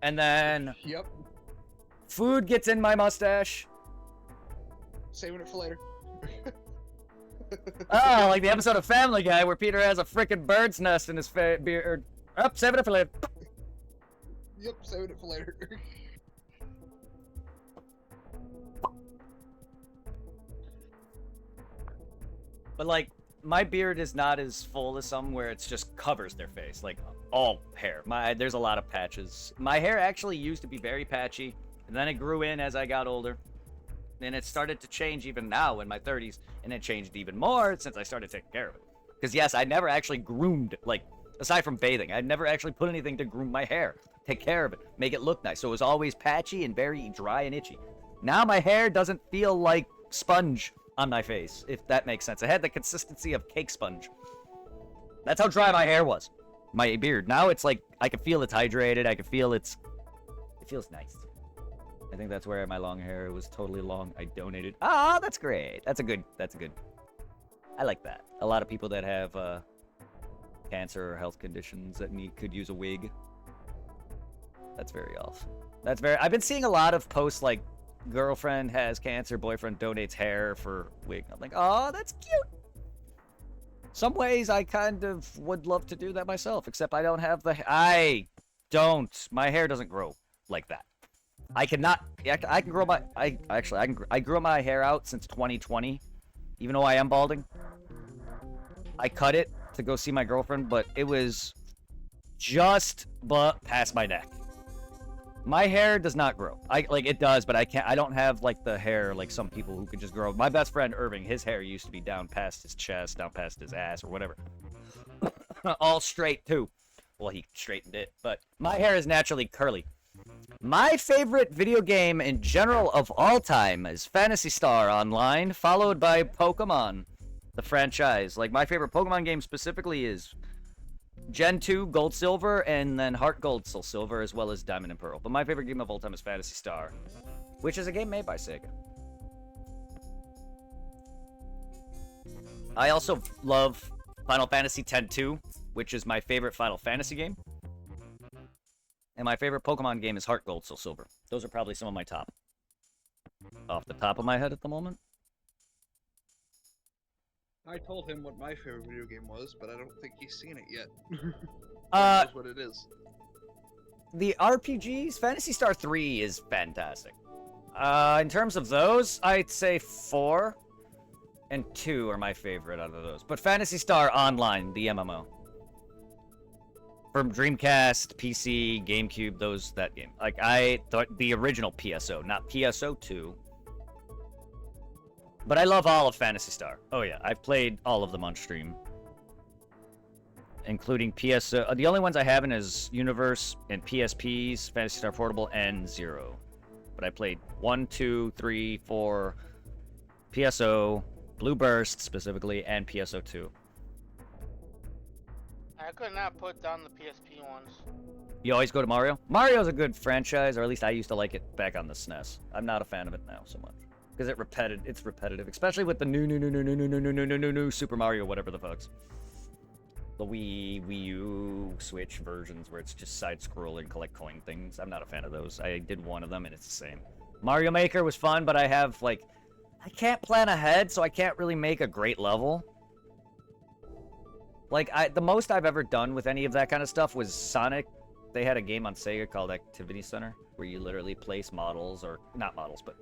And then Yep. food gets in my mustache. Saving it for later. Oh, like the episode of Family Guy where Peter has a freaking bird's nest in his beard. Oh, saving it for later. Yep, saving it for later. But like, my beard is not as full as some where it's just covers their face, like all hair. There's a lot of patches. My hair actually used to be very patchy, and then it grew in as I got older. And it started to change even now in my 30s, and it changed even more since I started taking care of it. Because yes, I never actually groomed, like, aside from bathing, I never actually put anything to groom my hair, take care of it, make it look nice. So it was always patchy and very dry and itchy. Now my hair doesn't feel like sponge on my face, if that makes sense. It had the consistency of cake sponge. That's how dry my hair was. My beard. Now it's like, I can feel it's hydrated, I can feel it feels nice. I think that's where my long hair was totally long. I donated. Ah, that's great. That's a good. I like that. A lot of people that have cancer or health conditions that could use a wig. That's very awesome. I've been seeing a lot of posts like, girlfriend has cancer, boyfriend donates hair for wig. I'm like, oh, that's cute. Some ways I kind of would love to do that myself, except I don't have I don't. My hair doesn't grow like that. I cannot. I can grow my. I grew my hair out since 2020, even though I am balding. I cut it to go see my girlfriend, but it was just past my neck. My hair does not grow. It does, but I can't. I don't have like the hair like some people who can just grow. My best friend Irving, his hair used to be down past his chest, down past his ass, or whatever. All straight too. Well, he straightened it, but my hair is naturally curly. My favorite video game in general of all time is Phantasy Star Online, followed by Pokemon, the franchise. Like, my favorite Pokemon game specifically is Gen 2, Gold, Silver, and then Heart Gold, Soul Silver, as well as Diamond and Pearl. But my favorite game of all time is Phantasy Star, which is a game made by Sega. I also love Final Fantasy X-2, which is my favorite Final Fantasy game. And my favorite Pokemon game is Heart Gold, Soul Silver. Those are probably some of my top. Off the top of my head at the moment. I told him what my favorite video game was, but I don't think he's seen it yet. He knows what it is. The RPGs, Phantasy Star 3 is fantastic. In terms of those, I'd say 4 and 2 are my favorite out of those. But Phantasy Star Online, the MMO. From Dreamcast, PC, GameCube, that game. Like, I thought the original PSO, not PSO 2. But I love all of Phantasy Star. Oh yeah, I've played all of them on stream. Including PSO. The only ones I haven't is Universe and PSPs, Phantasy Star Portable, and 0. But I played 1, 2, 3, 4, PSO, Blue Burst specifically, and PSO 2. I could not put down the PSP ones. You always go to Mario? Mario's a good franchise, or at least I used to like it back on the SNES. I'm not a fan of it now so much. Because it's repetitive, especially with the new Super Mario whatever the fucks. The Wii U, Switch versions where it's just side-scrolling, collect coin things. I'm not a fan of those. I did one of them and it's the same. Mario Maker was fun, but I have, like, I can't plan ahead, so I can't really make a great level. Like, the most I've ever done with any of that kind of stuff was Sonic. They had a game on Sega called Activity Center, where you literally place models, or not models, but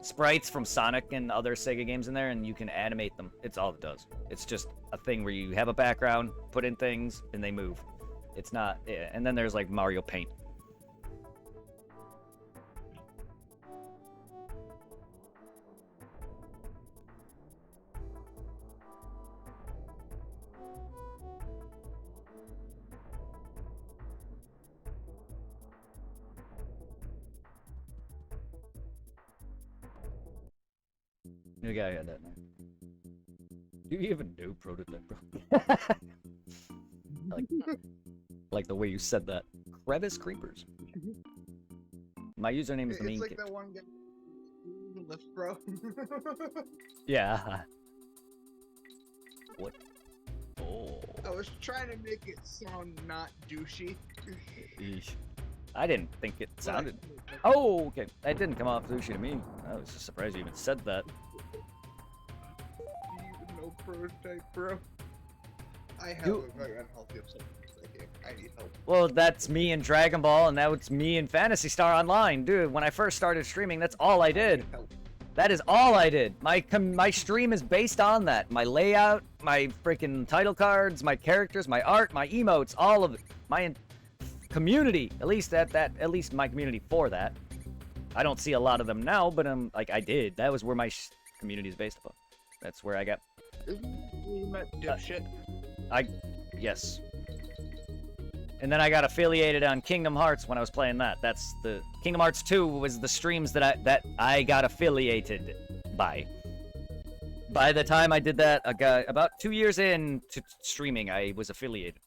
sprites from Sonic and other Sega games in there, and you can animate them. It's all it does. It's just a thing where you have a background, put in things, and they move. It's not, yeah. And then there's like Mario Paint. The guy had that name. Do you even know Prototype, bro? Like, like the way you said that. Crevice Creepers. My username is the main It's like kick. that one guy. Lift, bro. Yeah. What? Oh. I was trying to make it sound not douchey. Eesh. I didn't think it sounded. But- Oh, okay. That didn't come off douchey to me. I was just surprised you even said that. No prototype, bro. I have You- a very unhealthy obsession with that game. I need help. Well, that's me in Dragon Ball, and now it's me in Phantasy Star Online. Dude, when I first started streaming, that's all I did. Help. That is all I did. My stream is based on that. My layout, my freaking title cards, my characters, my art, my emotes, all of it. My community, at least at least my community for that. I don't see a lot of them now, but like I did. That was where my community is based upon. That's where I got. Isn't you met dipshit? Yes. And then I got affiliated on Kingdom Hearts when I was playing that. That's the Kingdom Hearts 2 was the streams that I got affiliated by. By the time I did that, about 2 years into streaming, I was affiliated.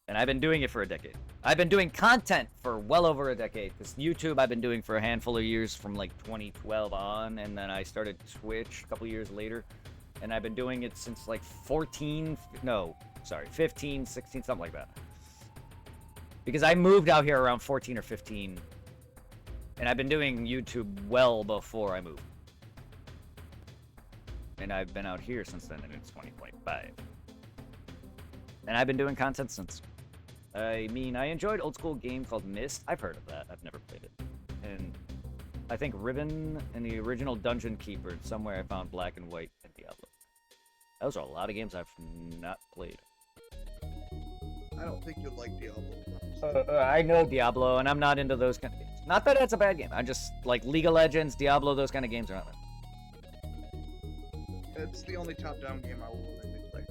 And I've been doing it for a decade. I've been doing content for well over a decade. Because YouTube I've been doing for a handful of years from like 2012 on. And then I started Twitch a couple years later. And I've been doing it since like 15, 16, something like that. Because I moved out here around 14 or 15. And I've been doing YouTube well before I moved. And I've been out here since then, and it's 2025. And I've been doing content since. I mean, I enjoyed old school game called Myst. I've heard of that. I've never played it. And I think Ribbon and the original Dungeon Keeper. Somewhere I found Black and White and Diablo. Those are a lot of games I've not played. I don't think you'd like Diablo. I know Diablo, and I'm not into those kind of games. Not that it's a bad game. I just like League of Legends, Diablo, those kind of games are not bad. It's the only top-down game I will willingly play.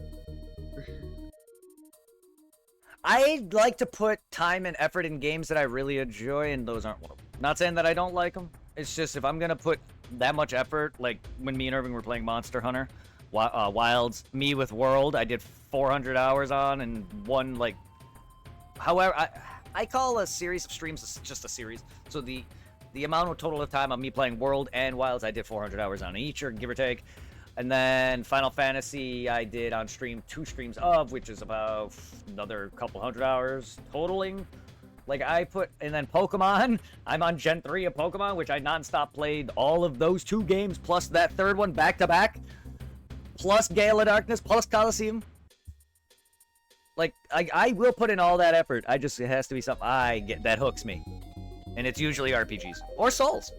I like to put time and effort in games that I really enjoy, and those aren't one of them. Not saying that I don't like them. It's just if I'm gonna put that much effort, like when me and Irving were playing Monster Hunter, Wilds, me with World, I did 400 hours on, and one like. However, I call a series of streams just a series. So the amount of total of time of me playing World and Wilds, I did 400 hours on each, or give or take. And then Final Fantasy, I did on stream 2 streams of, which is about another couple hundred hours totaling. Like and then Pokemon, I'm on Gen 3 of Pokemon, which I nonstop played all of those 2 games, plus that third one back to back, plus Gale of Darkness, plus Coliseum. Like, I will put in all that effort. It has to be something that hooks me. And it's usually RPGs. Or Souls.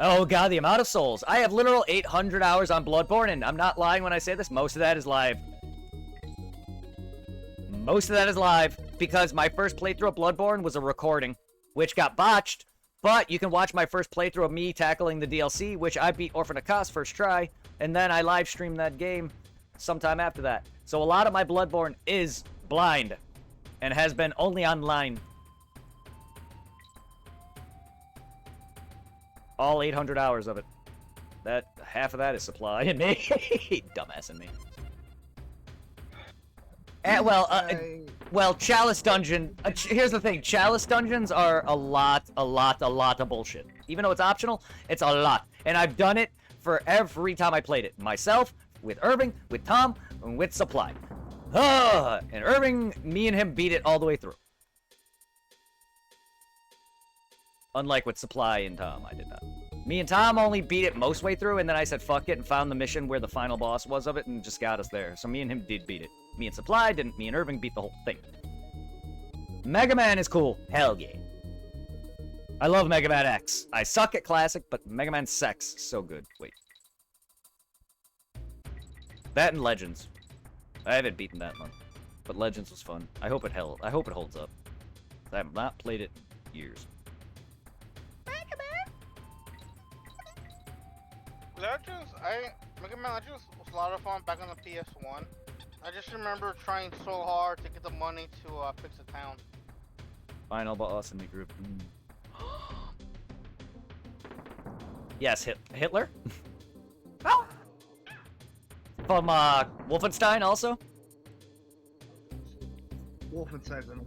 Oh god, the amount of Souls. I have literal 800 hours on Bloodborne, and I'm not lying when I say this. Most of that is live. Most of that is live, because my first playthrough of Bloodborne was a recording, which got botched, but you can watch my first playthrough of me tackling the DLC, which I beat Orphan of Kos first try, and then I live streamed that game sometime after that. So a lot of my Bloodborne is blind, and has been only online. All 800 hours of it. That half of that is supply in me. Dumbass in me. Well, Chalice Dungeon. Here's the thing: Chalice Dungeons are a lot of bullshit. Even though it's optional, it's a lot, and I've done it for every time I played it. Myself, with Irving, with Tom, and with Supply. And Irving, me and him beat it all the way through. Unlike with Supply and Tom, I did not. Me and Tom only beat it most way through, and then I said fuck it and found the mission where the final boss was of it and just got us there. So me and him did beat it. Me and Supply didn't. Me and Irving beat the whole thing. Mega Man is cool. Hell yeah. I love Mega Man X. I suck at Classic, but Mega Man Sex is so good. Wait. That and Legends. I haven't beaten that one, but Legends was fun. I hope it holds up. I have not played it in years. Legends, Mega Man Legends was a lot of fun back on the PS1. I just remember trying so hard to get the money to fix the town. Final boss in the group. Yes, Hitler. From Wolfenstein also. Wolfenstein's an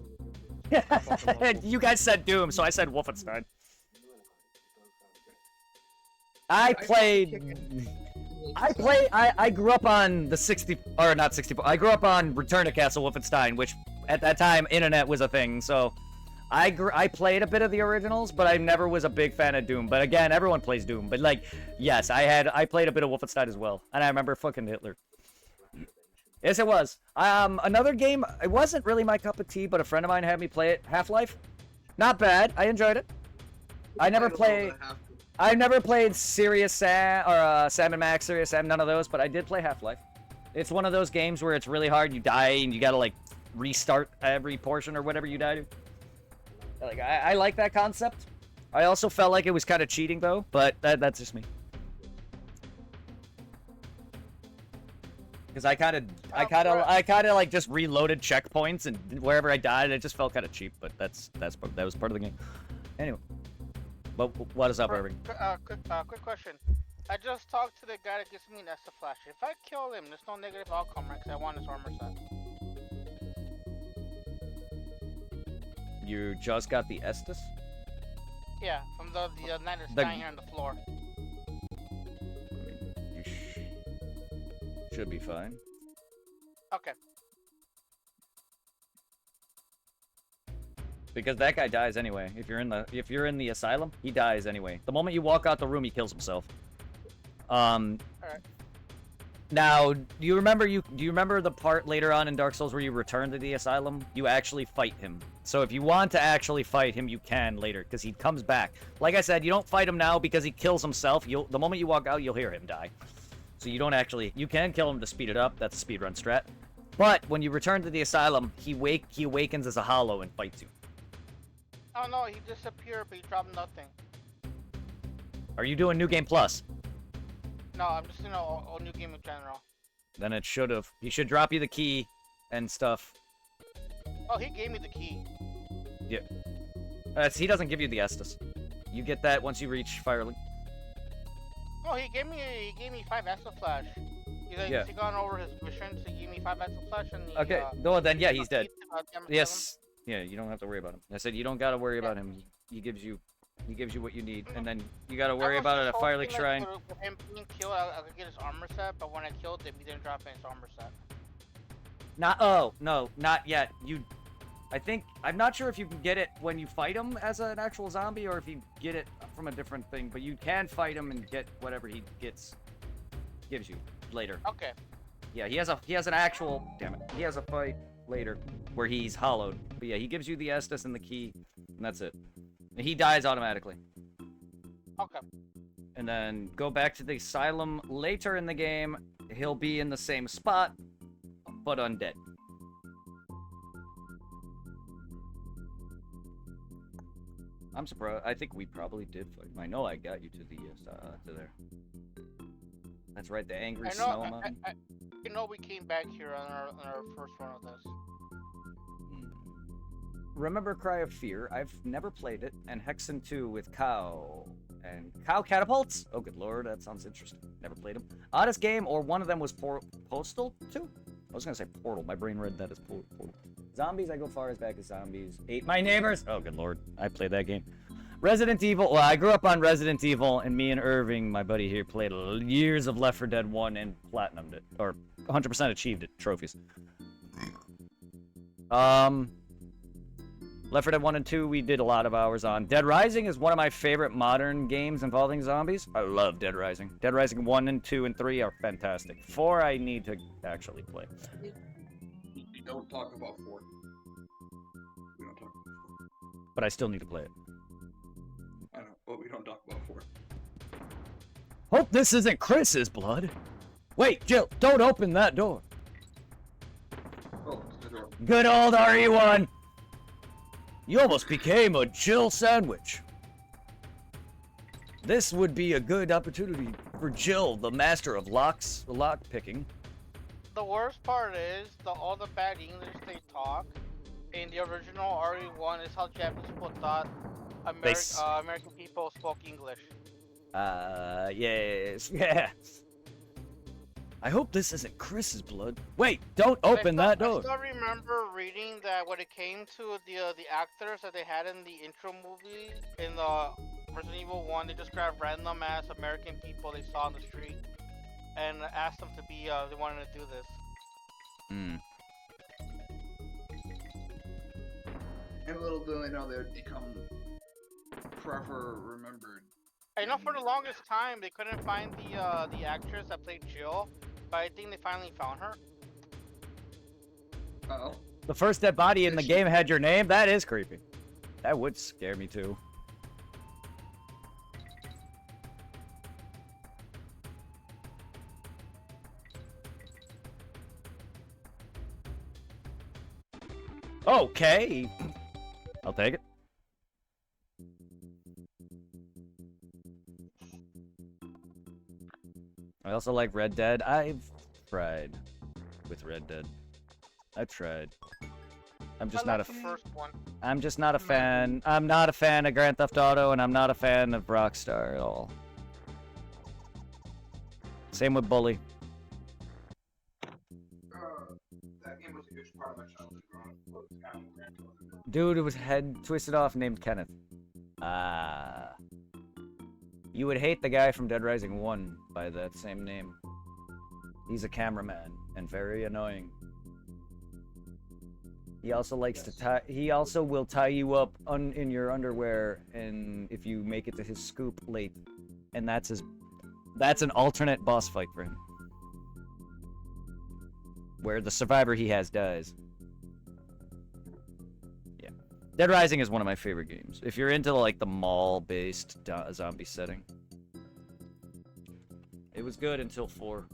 You guys said Doom, so I said Wolfenstein. I grew up on the 60, or not 64, I grew up on Return to Castle Wolfenstein, which at that time, internet was a thing, so I played a bit of the originals, but I never was a big fan of Doom. But again, everyone plays Doom, but like, yes, I played a bit of Wolfenstein as well, and I remember fucking Hitler. Yes, it was. Another game, it wasn't really my cup of tea, but a friend of mine had me play it, Half-Life. Not bad, I enjoyed it. I've never played Serious Sam, or Sam and Max, Serious Sam, none of those, but I did play Half-Life. It's one of those games where it's really hard, you die, and you gotta, like, restart every portion or whatever you die to. Like, I like that concept. I also felt like it was kind of cheating, though, but that's just me. Because I kind of like just reloaded checkpoints, and wherever I died, it just felt kind of cheap. But that was part of the game. Anyway, but what is up, Irving? Quick question. I just talked to the guy that gives me an Estus flash. If I kill him, there's no negative outcome, right? Because I want his armor set. You just got the Estus? Yeah, from the knight that's dying here on the floor. You should be fine. Okay. Because that guy dies anyway. If you're in the asylum, he dies anyway. The moment you walk out the room, he kills himself. Alright. Now, do you remember the part later on in Dark Souls where you return to the asylum? You actually fight him. So if you want to actually fight him, you can later, because he comes back. Like I said, you don't fight him now because he kills himself. The moment you walk out, you'll hear him die. So you don't actually... You can kill him to speed it up. That's a speedrun strat. But when you return to the asylum, he awakens as a hollow and fights you. Oh no, he disappeared, but he dropped nothing. Are you doing New Game Plus? No, I'm just doing a new game in general. Then it should have. He should drop you the key and stuff. Oh, he gave me the key. Yeah. He doesn't give you the Estus. You get that once you reach Firelink. Oh, he gave me 5 Estus flash. He gone over his missions. He gave me 5 Estus flash and he, okay. No, then yeah, he's dead. Yes. Yeah, you don't have to worry about him. I said you don't gotta worry about him. He gives you what you need, and then you gotta worry about it at Firelink Shrine. With him being killed, I could get his armor set, but when I killed him, he didn't drop in his armor set. Not yet. I'm not sure if you can get it when you fight him as an actual zombie, or if you get it from a different thing, but you can fight him and get whatever he gives you later. Okay. Yeah, he has an actual, damn it, he has a fight later where he's hollowed. But yeah, he gives you the Estus and the key, and that's it. And he dies automatically. Okay. And then go back to the asylum later in the game. He'll be in the same spot, but undead. I'm surprised. I think we probably did fight. I know I got you to the to there. That's right, the angry snow mountain. I know we came back here on our first run of this. Remember Cry of Fear? I've never played it. And Hexen 2 with Cow. And Cow Catapults? Oh, good lord, that sounds interesting. Never played them. Oddest game, or one of them was Postal 2? I was gonna say Portal. My brain read that as Portal. Zombies, I go far as back as Zombies. Ate My Neighbors! Oh, good lord. I played that game. Resident Evil. Well, I grew up on Resident Evil, and me and Irving, my buddy here, played years of Left 4 Dead 1 and platinumed it. Or 100% achieved it. Trophies. Left 4 Dead 1 and 2, we did a lot of hours on. Dead Rising is one of my favorite modern games involving zombies. I love Dead Rising. Dead Rising 1 and 2 and 3 are fantastic. 4, I need to actually play. We don't talk about 4. We don't talk about 4. But I still need to play it. I know, but we don't talk about 4. Hope this isn't Chris's blood. Wait, Jill, don't open that door. Oh, it's the door. Good old RE1. You almost became a Jill sandwich. This would be a good opportunity for Jill, the master of lock picking. The worst part is all the bad English they talk in the original RE1 is how Japanese people thought American people spoke English. Yes, yeah. I hope this isn't Chris's blood. Wait, don't open that I door. still remember reading that when it came to the actors that they had in the intro movie in the Resident Evil 1, they just grabbed random ass American people they saw on the street and asked them to be they wanted to do this. Hmm. And little do they know they would become forever remembered. I know for the longest time they couldn't find the actress that played Jill, but I think they finally found her. Uh-oh. The first dead body in the game had your name? That is creepy. That would scare me too. Okay. I'll take it. I also like Red Dead. I've tried with Red Dead. I've tried. I'm just not a. the first one. I'm just not a fan. I'm not a fan of Grand Theft Auto, and I'm not a fan of Rockstar at all. Same with Bully. That game was a huge part of my childhood growing up. Dude who was head twisted off named Kenneth. You would hate the guy from Dead Rising 1 by that same name. He's a cameraman and very annoying. He also likes to tie. He also will tie you up in your underwear, and if you make it to his scoop late, and that's his. That's an alternate boss fight for him, where the survivor he has dies. Yeah, Dead Rising is one of my favorite games. If you're into like the mall-based zombie setting, it was good until 4.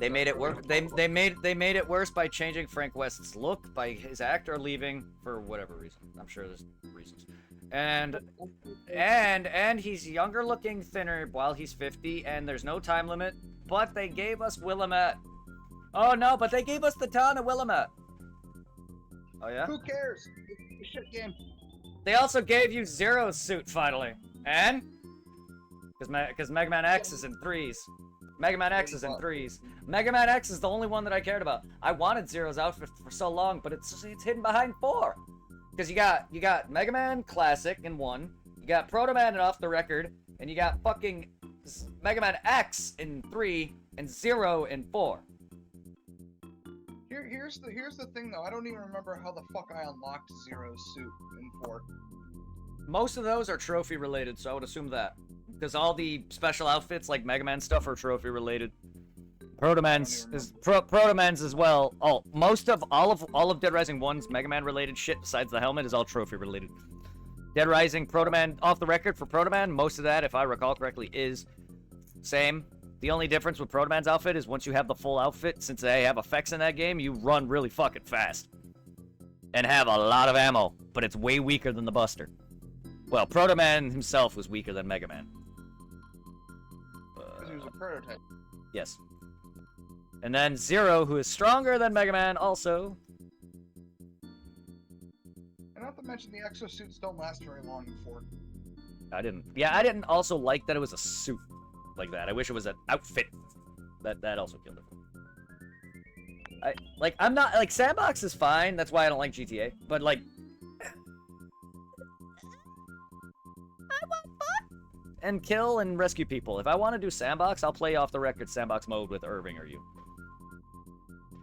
They made it work. They made it worse by changing Frank West's look, by his actor leaving for whatever reason. I'm sure there's reasons. And he's younger looking, thinner while he's 50, and there's no time limit. But they gave us Willamette. Oh no, but they gave us the town of Willamette. Oh yeah? Who cares? It's a shit game. They also gave you Zero's suit finally. And? Because Mega Man X is in 3s. Mega Man X is in 3s. Mega Man X is the only one that I cared about. I wanted Zero's outfit for so long, but it's hidden behind 4. Because you got Mega Man Classic in 1, you got Proto Man in Off the Record, and you got fucking Mega Man X in 3, and Zero in 4. Here's the thing though. I don't even remember how the fuck I unlocked Zero's suit in 4. Most of those are trophy related, so I would assume that. Because all the special outfits, like Mega Man stuff, are trophy related. Proto Man's as well. Oh, all of Dead Rising 1's Mega Man related shit besides the helmet is all trophy related. Dead Rising Proto Man Off the Record for Proto Man, most of that, if I recall correctly, is same. The only difference with Proto Man's outfit is once you have the full outfit, since they have effects in that game, you run really fucking fast. And have a lot of ammo, but it's way weaker than the Buster. Well, Proto Man himself was weaker than Mega Man. Because he was a prototype. Yes. And then Zero, who is stronger than Mega Man, also. And not to mention the exosuits don't last very long in 4. I didn't also like that it was a suit like that. I wish it was an outfit. That also killed it. I'm not, like, Sandbox is fine. That's why I don't like GTA. But, like, I want fun and kill and rescue people. If I want to do Sandbox, I'll play Off the Record Sandbox mode with Irving or you.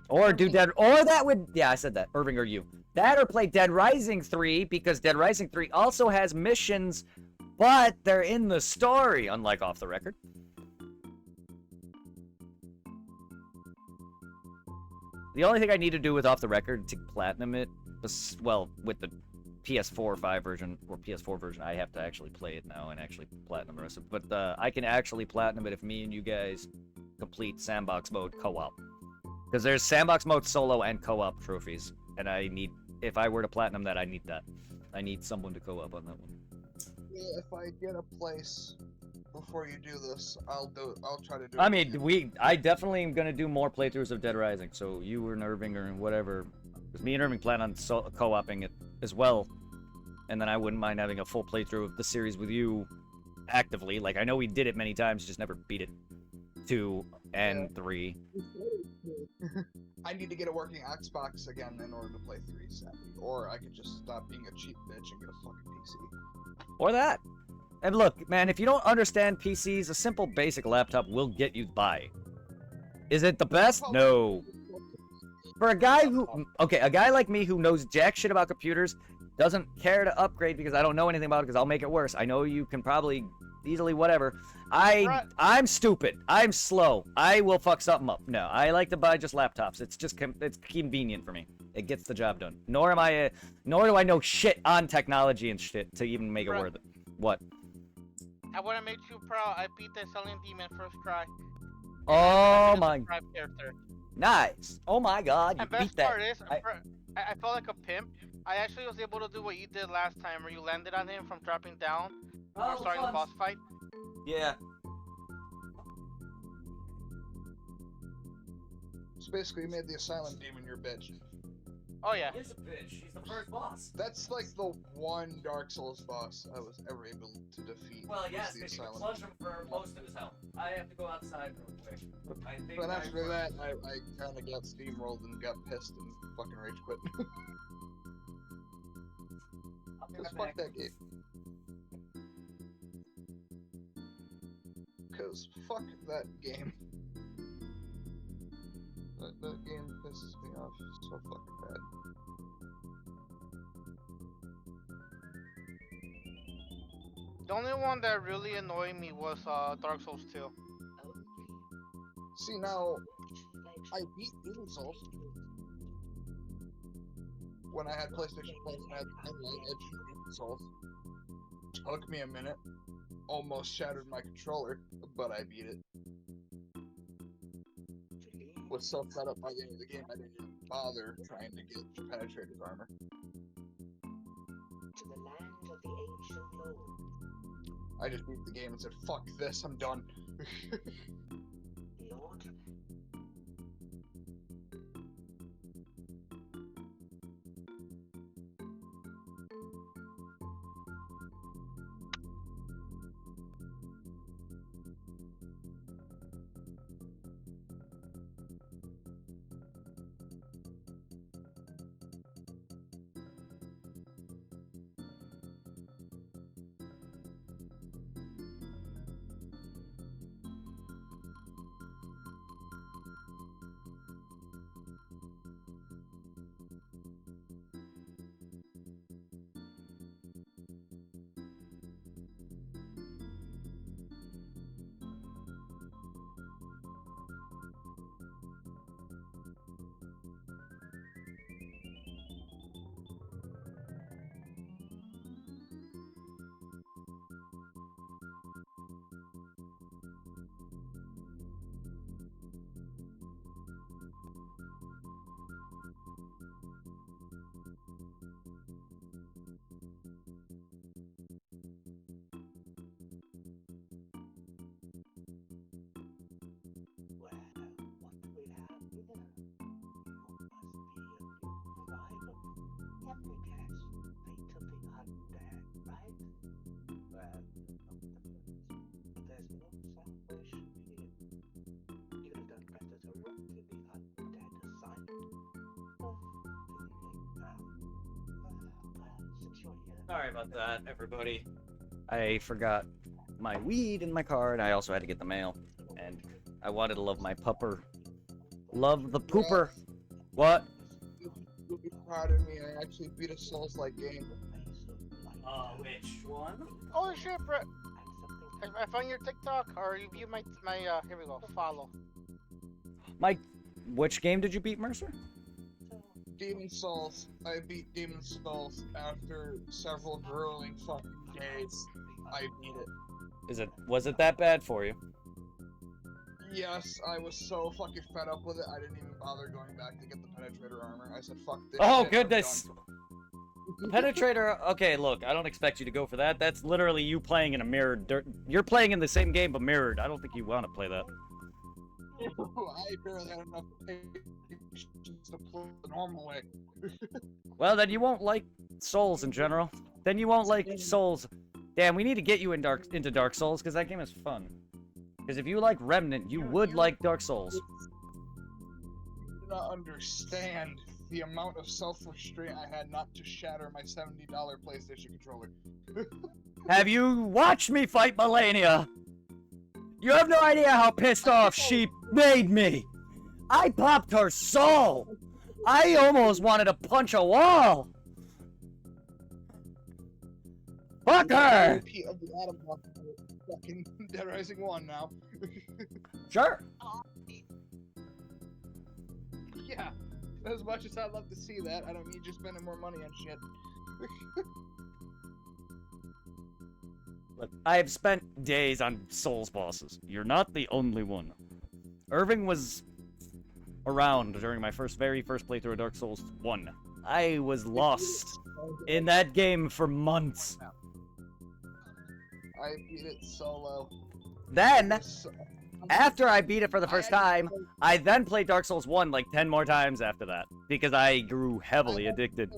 Or do Dead... Or that would... Yeah, I said that. Irving or you. That or play Dead Rising 3, because Dead Rising 3 also has missions, but they're in the story, unlike Off the Record. The only thing I need to do with Off the Record to platinum it, well, with the PS4 5 version, or PS4 version, I have to actually play it now and actually platinum the rest of it. But I can actually platinum it if me and you guys complete Sandbox mode co-op. Because there's Sandbox mode solo and co-op trophies. And I need, if I were to platinum that, I need that. I need someone to co-op on that one. Yeah, if I get a place before you do this, I'll try to do it. I mean, I definitely am going to do more playthroughs of Dead Rising. So you and Irving or whatever. Because me and Irving plan on co-oping it as well. And then I wouldn't mind having a full playthrough of the series with you actively. Like, I know we did it many times, just never beat it. 2 and 3. I need to get a working Xbox again in order to play 3, sadly. Or I could just stop being a cheap bitch and get a fucking PC. Or that. And look, man, if you don't understand PCs, a simple basic laptop will get you by. Is it the best? No. For a guy who... Okay, a guy like me who knows jack shit about computers doesn't care to upgrade because I don't know anything about it because I'll make it worse. I know you can probably easily whatever. I'm stupid. I'm slow. I will fuck something up. No, I like to buy just laptops. It's just it's convenient for me. It gets the job done. Nor do I know shit on technology and shit to even make it worth it. What? I would have made you proud. I beat the Selling Demon first try. Oh my. Character. Nice. Oh my god, you And beat best that. part is, I felt like a pimp. I actually was able to do what you did last time, where you landed on him from dropping down or starting the boss fight. Yeah. So basically, you made the Asylum Demon your bitch. Oh yeah. He's a bitch. He's the first boss. That's like the one Dark Souls boss I was ever able to defeat. Well, was yes, the because you Asylum. plunged him for most of his health. I have to go outside real quick. I think But after that, I kind of got steamrolled and got pissed and fucking rage quit. Cause fuck that game. Cause fuck that game. That game pisses me off so fucking bad. The only one that really annoyed me was Dark Souls 2. See now, I beat Demon Souls when I had PlayStation Plus and I had Edge Demon Souls. Took me a minute, almost shattered my controller, but I beat it. Was so fed up by the end of the game I didn't even bother trying to get the Penetrator's armor. To the land of the ancient lord. I just beat the game and said, fuck this, I'm done. Lord. Well, what do we have here? You must be a new arrival. Let me guess. Fate of the undead, right? Well, there's no salvation here. You'd have done better to run to the undead asylum. Well, since you're here... Sorry about that, everybody. I forgot my weed in my car, and I also had to get the mail. And I wanted to love my pupper. Love the pooper. What? You'll be proud of me, I actually beat a Souls-like game. Which one? Holy shit, Brett! I found your TikTok, or you viewed my here we go, follow. Which game did you beat, Mercer? Demon Souls. I beat Demon Souls after several grueling fucking days. I beat it. Was it that bad for you? Yes, I was so fucking fed up with it, I didn't even bother going back to get the Penetrator armor. I said, fuck this Oh, shit, I'm goodness. done. Penetrator, okay, look, I don't expect you to go for that. That's literally you playing in a mirrored you're playing in the same game but mirrored. I don't think you want to play that. I barely had enough patience to play the normal way. Well, then you won't like Souls in general. Then you won't like Souls. Dan, we need to get you into Dark Souls, because that game is fun. Because if you like Remnant, you would like Dark Souls. You do not understand the amount of self-restraint I had not to shatter my $70 PlayStation controller. Have you watched me fight Melania? You have no idea how pissed off she made me. I popped her soul. I almost wanted to punch a wall. Fuck her. Repeat of the Adam Block fucking Dead Rising 1 now. Sure. Yeah. As much as I'd love to see that, I don't need you spending more money on shit. Look, I have spent days on Souls bosses. You're not the only one. Irving was around during my very first playthrough of Dark Souls 1. I was lost in that game for months. I beat it solo. Then, after I beat it for the first time, I then played Dark Souls 1 like 10 more times after that. Because I grew heavily addicted.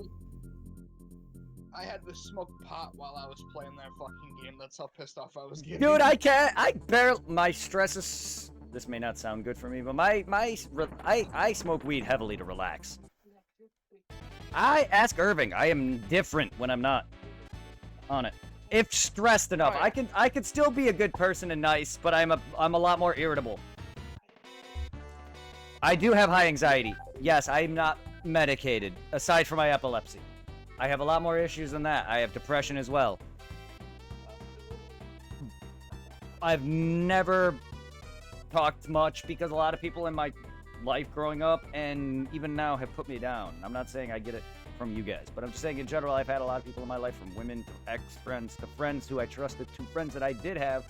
I had to smoke pot while I was playing that fucking game. That's how pissed off I was getting. Dude, I barely, my stress is, this may not sound good for me, but I smoke weed heavily to relax. I ask Irving, I am different when I'm not on it. If stressed enough, I can still be a good person and nice, but I'm a lot more irritable. I do have high anxiety. Yes, I'm not medicated, aside from my epilepsy. I have a lot more issues than that. I have depression as well. I've never talked much because a lot of people in my life growing up and even now have put me down. I'm not saying I get it from you guys, but I'm just saying in general, I've had a lot of people in my life, from women to ex-friends to friends who I trusted to friends that I did have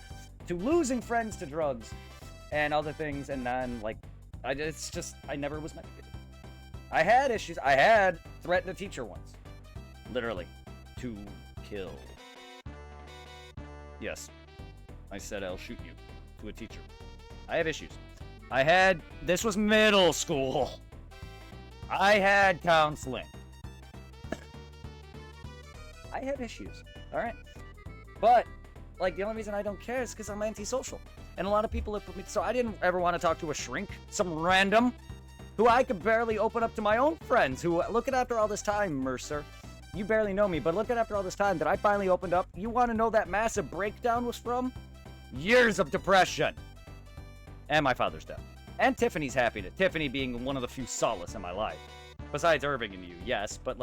to losing friends to drugs and other things, and then I never was medicated. I had issues. I had threatened a teacher once. Literally. To kill. Yes. I said I'll shoot you. To a teacher. I have issues. This was middle school. I had counseling. I have issues. Alright? But, the only reason I don't care is because I'm antisocial. And a lot of people have put me... So I didn't ever want to talk to a shrink. Some random. Who I could barely open up to my own friends. Who, look at after all this time, Mercer. You barely know me, but look at after all this time that I finally opened up. You want to know that massive breakdown was from? Years of depression. And my father's death. And Tiffany's happiness. Tiffany being one of the few solace in my life. Besides Irving and you, yes. But,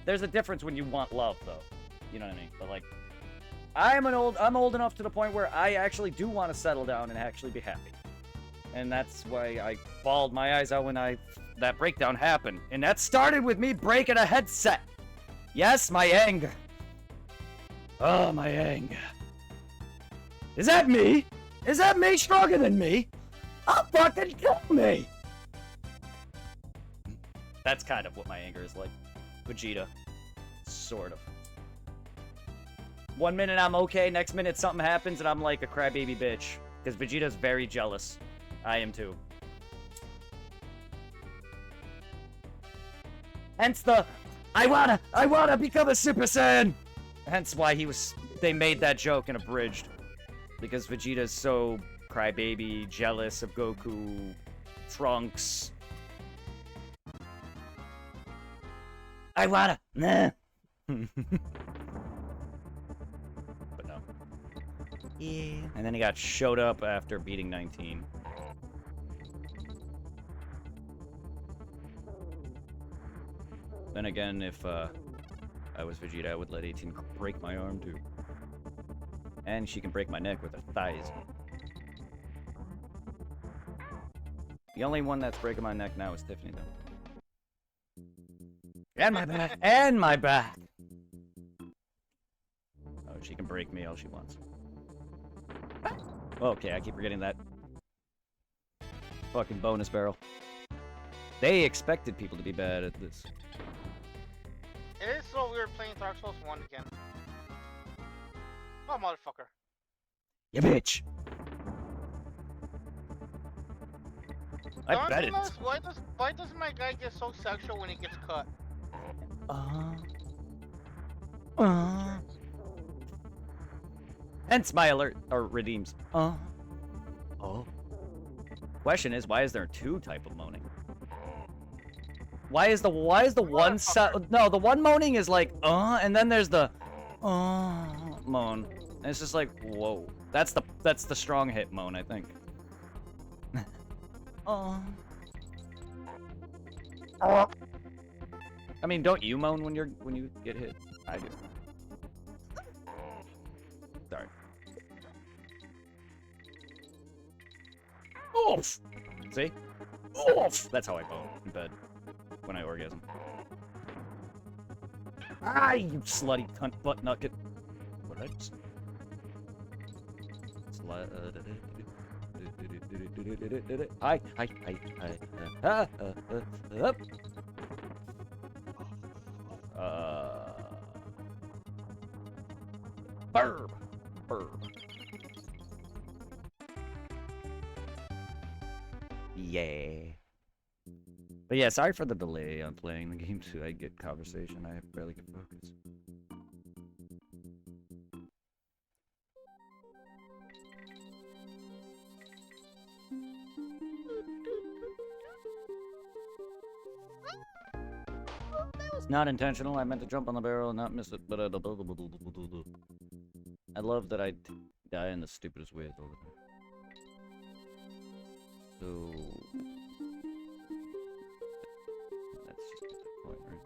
there's a difference when you want love, though. You know what I mean? But, I'm old enough to the point where I actually do want to settle down and actually be happy. And that's why I bawled my eyes out when that breakdown happened. And that started with me breaking a headset. Yes, my anger. Oh, my anger. Is that me? Is that me stronger than me? I'll fucking kill me! That's kind of what my anger is like. Vegeta. Sort of. One minute I'm okay, next minute something happens and I'm like a crybaby bitch. Because Vegeta's very jealous. I am too. Hence the... I wanna become a Super Saiyan! Hence why they made that joke and abridged. Because Vegeta's so crybaby, jealous of Goku, Trunks. I wanna... Nah. But no. Yeah. And then he got showed up after beating 19. Then again, if I was Vegeta, I would let 18 break my arm too. And she can break my neck with her thighs. The only one that's breaking my neck now is Tiffany, though. And my back! And my back! Oh, she can break me all she wants. Okay, I keep forgetting that. Fucking bonus barrel. They expected people to be bad at this. It is so weird playing Dark Souls 1 again. Oh, motherfucker. You bitch! I bet it. Why does my guy get so sexual when he gets cut? Hence my alert or redeems. Oh. Question is, why is there two type of moaning? Why is the one no, the one moaning is like and then there's the moan. And it's just like, whoa. That's the strong hit moan, I think. I mean, don't you moan when you get hit? I do. Sorry. Oof! See? Oof! That's how I moan in bed when I orgasm. Ah, you slutty cunt butt nugget. What did I just... Hi. Up. Burb. Yeah. But yeah, sorry for the delay on playing the game too. I get conversation. I barely get focus. Not intentional. I meant to jump on the barrel and not miss it, but I love that I die in the stupidest ways all the time. So let's just get the point, right?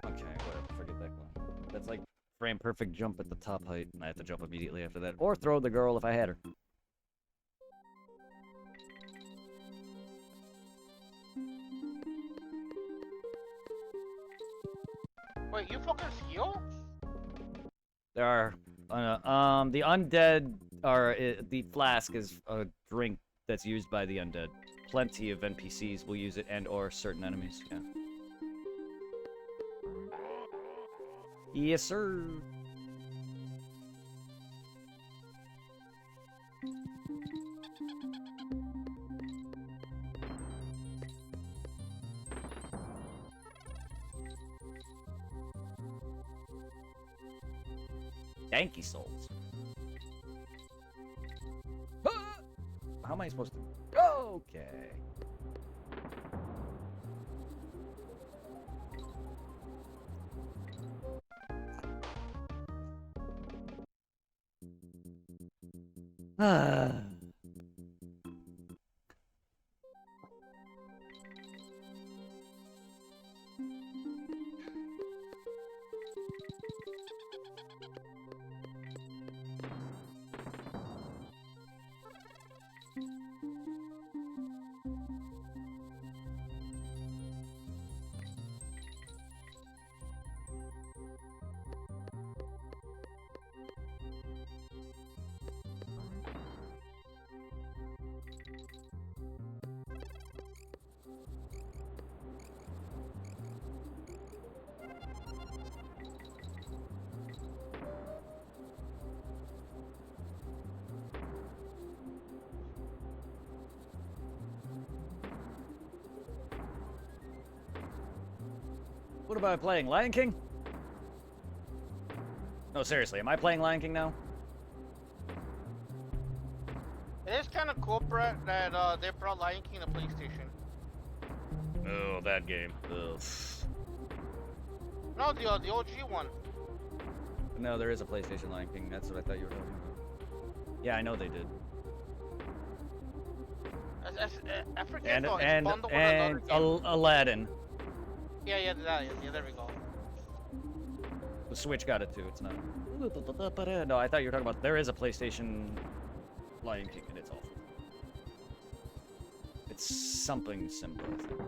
Okay, whatever. Forget that one. That's like frame perfect jump at the top height, and I have to jump immediately after that, or throw the girl if I had her. Wait, you fucking heal? There are, the undead are, the flask is a drink that's used by the undead. Plenty of NPCs will use it and/or certain enemies, yeah. Yes, sir. Yankee souls. How am I supposed to? Okay. What about playing Lion King? No, seriously, am I playing Lion King now? It is kind of cool, Brett, that they brought Lion King to PlayStation. Oh, that game. Ugh. No, the OG one. No, there is a PlayStation Lion King. That's what I thought you were talking about. Yeah, I know they did. I forget though. It's And bundled with another game. Aladdin. Yeah, there we go. The Switch got it too. It's not. No, I thought you were talking about. There is a PlayStation Lion King, and it's awful. It's something similar. I think.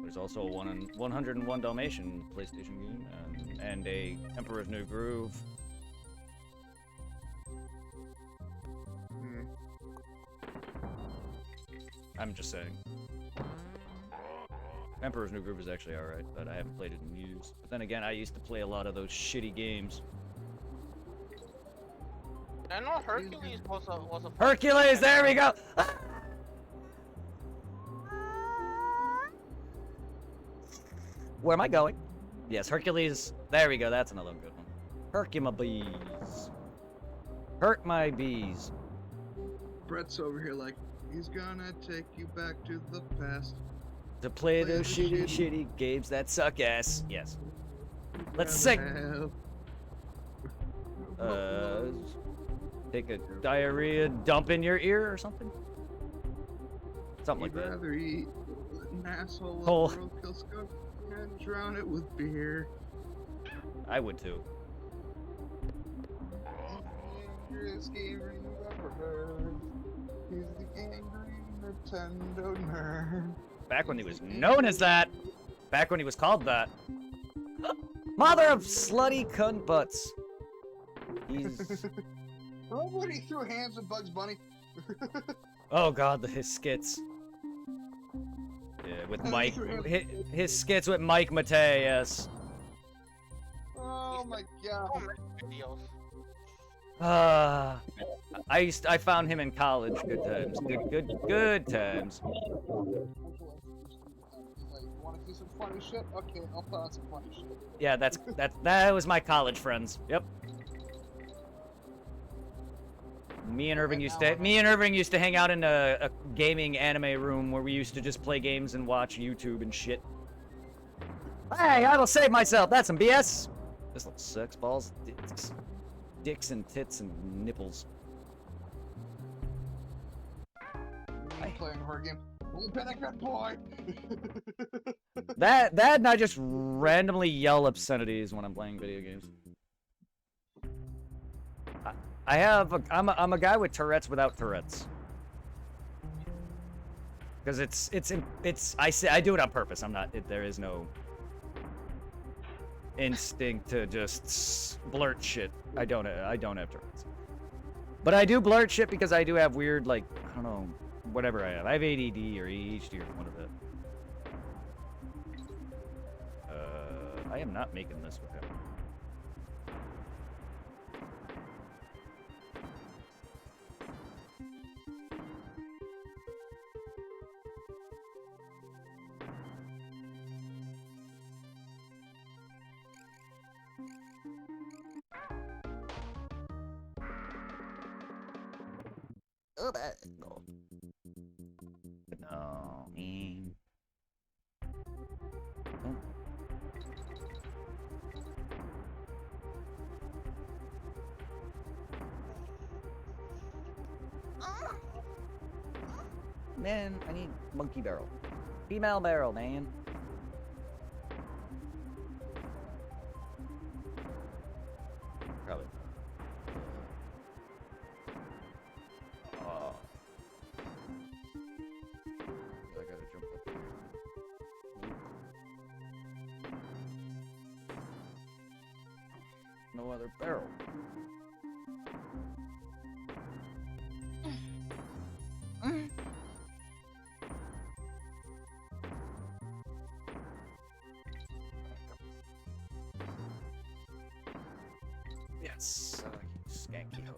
There's also a 101 Dalmatian PlayStation game, and a Emperor's New Groove. I'm just saying. Emperor's New Groove is actually alright, but I haven't played it in years. But then again, I used to play a lot of those shitty games. I know Hercules was a Hercules, there we go! Where am I going? Yes, Hercules. There we go, that's another good one. Hercuma bees. Hurt my bees. Brett's over here like, he's gonna take you back to the past. To play Play those the shitty games that suck ass. Yes. Let's sing. Take a diarrhea dump in your ear or something? Something like You'd that. rather eat an asshole Oh. of roadkill skunk and drown it with beer. I would too. Angriest gamer you've ever heard. He's the angry Nintendo nerd. Back when he was known as that. Back when he was called that. Mother of slutty cunt butts. He's... Remember when he threw hands at Bugs Bunny? Oh god, his skits. Yeah, with Mike. His skits with Mike Matei, yes. Oh my god. videos. I found him in college. Good times. Good times. Like, wanna see some funny shit? Okay, I'll put on some funny shit. Yeah, that was my college friends. Yep. Me and Irving used to hang out in a gaming anime room where we used to just play games and watch YouTube and shit. Hey, I will save myself. That's some BS. This little sex balls, dicks and tits and nipples. I'm playing a horror game. We've been a good boy. That and I just randomly yell obscenities when I'm playing video games. I'm a guy with Tourette's without Tourette's. Because I do it on purpose. There is no instinct to just blurt shit. I don't have Tourette's. But I do blurt shit because I do have weird, like, I don't know, whatever I have. I have ADD or ADHD or one of it. I am not making this with him. No, man. Man, I need monkey barrel. Female barrel, man. Probably. Oh. I gotta jump up here. No other barrel. Yes, you skanky hoe.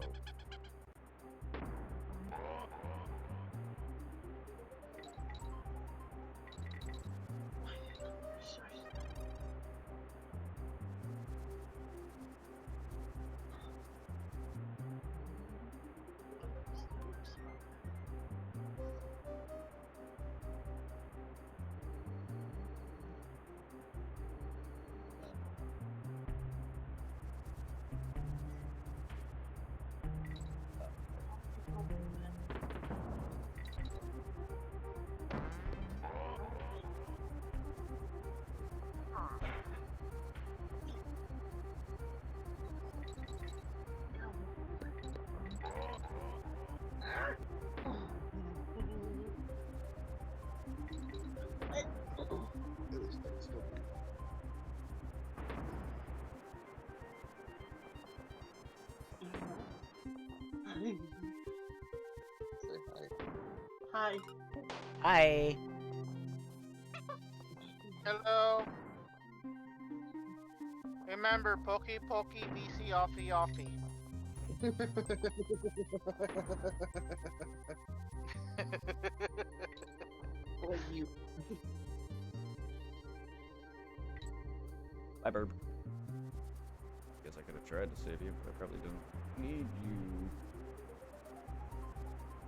Say hi. Hi. Hi. Hello. Remember, pokey pokey, BC offy offy. Or you. Bye, Burb. Guess I could have tried to save you, but I probably didn't need you.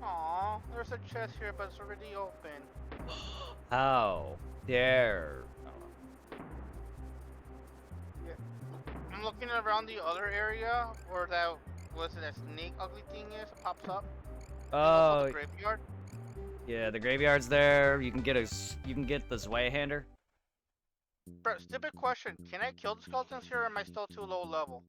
Aw, there's a chest here, but it's already open. How dare? I'm looking around the other area where that was it a snake ugly thing is. It pops up. Also Oh, the graveyard. yeah, the graveyard's there. You can get the Zweihander. Bro, stupid question. Can I kill the skeletons here, or am I still too low level?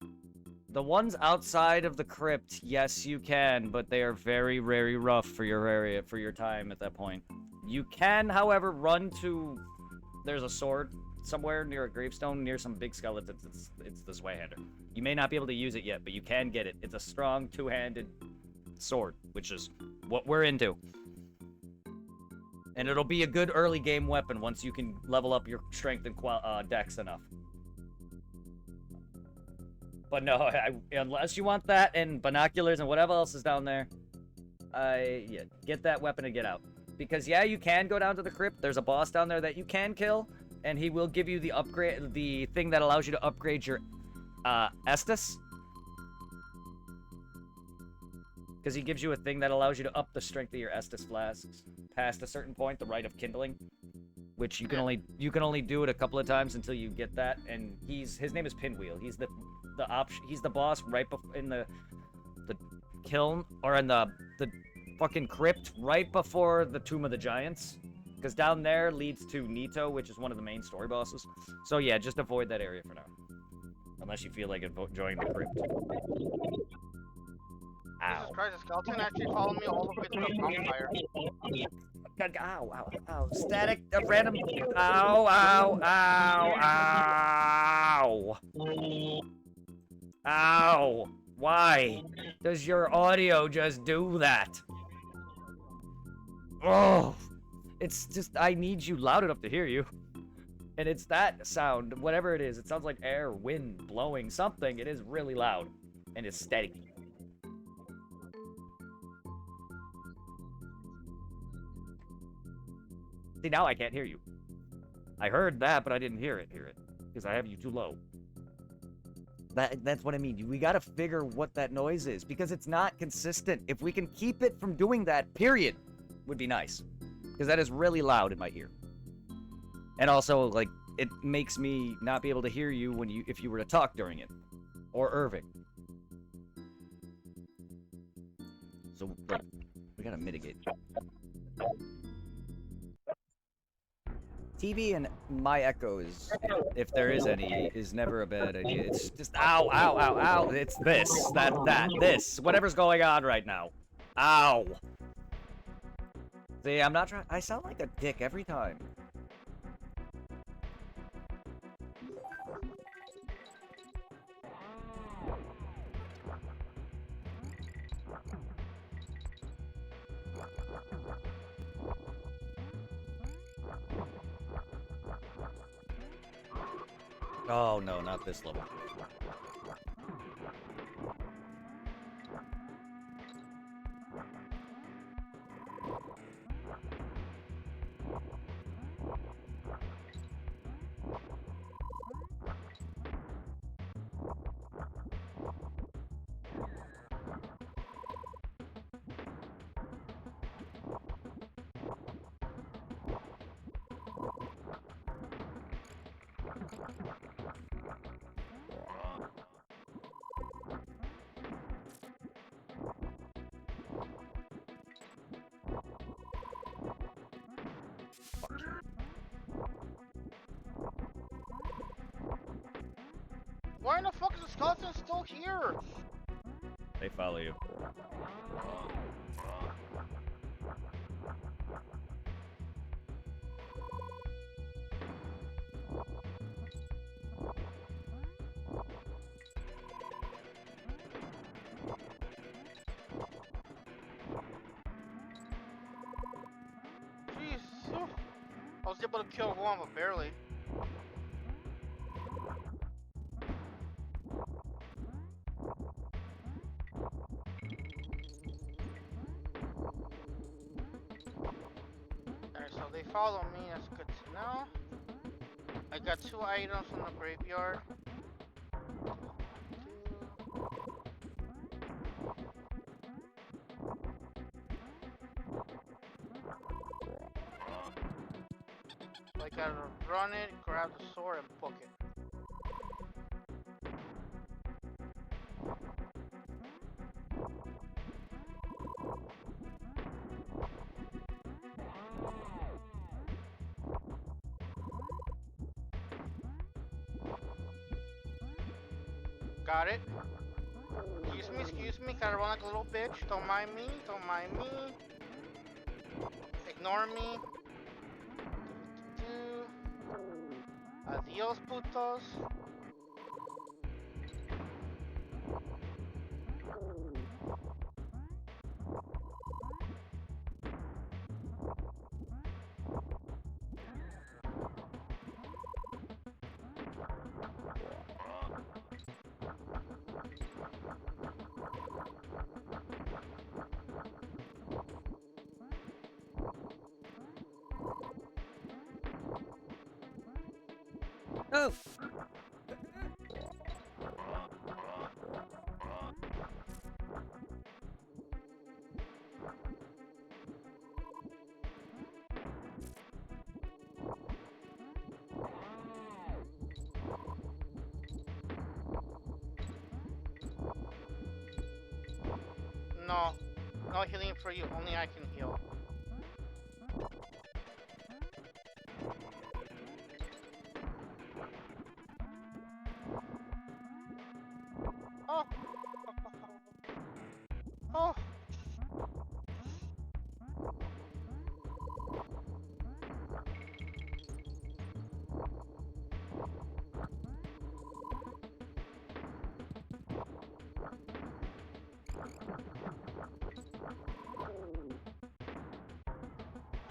The ones outside of the crypt, yes, you can, but they are very, very rough for your area, for your time at that point. You can, however, run to... There's a sword somewhere near a gravestone, near some big skeletons. It's the Zweihander. You may not be able to use it yet, but you can get it. It's a strong, two-handed sword, which is what we're into. And it'll be a good early game weapon once you can level up your strength and dex enough. But no, unless you want that and binoculars and whatever else is down there, yeah, get that weapon and get out. Because yeah, you can go down to the crypt. There's a boss down there that you can kill, and he will give you the upgrade, the thing that allows you to upgrade your Estus. Because he gives you a thing that allows you to up the strength of your Estus flasks past a certain point, the Rite of Kindling, which you can only do it a couple of times until you get that. And his name is Pinwheel. He's the he's the boss right in the kiln, or in the fucking crypt right before the Tomb of the Giants, because down there leads to Nito, which is one of the main story bosses. So yeah, just avoid that area for now, unless you feel like enjoying the crypt. Jesus Christ, the skeleton actually followed me all the way to the bonfire. Ow, ow, ow. Static, random. Ow, ow, ow, ow. Ow. Why does your audio just do that? Oh, it's just, I need you loud enough to hear you. And it's that sound, whatever it is. It sounds like air, wind, blowing, something. It is really loud. And it's steady. See, now I can't hear you. I heard that, but I didn't hear it. Because I have you too low. That's what I mean. We gotta figure what that noise is, because it's not consistent. If we can keep it from doing that, period, would be nice. Because that is really loud in my ear. And also, like, it makes me not be able to hear you if you were to talk during it. Or Irving. So, like, we gotta mitigate. TV and my echoes, if there is any, is never a bad idea. It's just, ow, ow, ow, ow. It's this, this. Whatever's going on right now. Ow. See, I'm not trying. I sound like a dick every time. Oh no, not this level. Why in the fuck is the skeleton still here? They follow you. Jeez. I was able to kill one, but barely. follow me, that's good to know. I got 2 items from the graveyard. I gotta run it, grab the sword, and book it. Got it. Excuse me, gotta run like a little bitch. Don't mind me, don't mind me. Ignore me. Adios, putos. Oh! No. No healing for you. Only I can heal. Oh! Oh!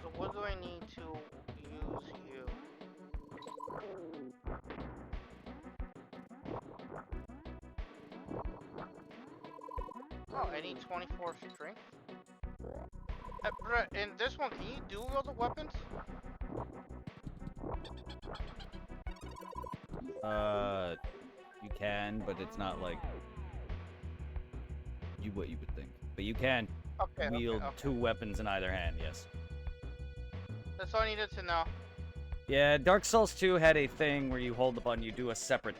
So what do I need to use you? Oh, I need 24 strength. Bruh, in this one, can you dual wield the weapons? You can, but it's not like what you would think. But you can wield okay. 2 weapons in either hand, yes. That's all I needed to know. Yeah, Dark Souls 2 had a thing where you hold the button, you do a separate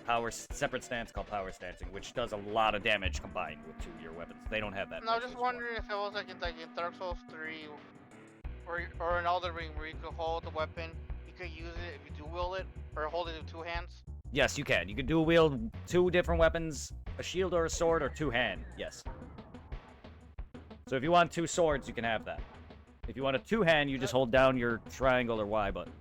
stance called power stancing, which does a lot of damage combined with 2 of your weapons. They don't have that. No, I was just wondering if it was like in Dark Souls 3 or in Elden Ring where you could hold the weapon, you could use it if you do wield it, or hold it with 2 hands. Yes, you can. You can dual wield 2 different weapons, a shield or a sword, or 2-hand. Yes. So if you want 2 swords, you can have that. If you want a 2-hand, you just hold down your triangle or Y button.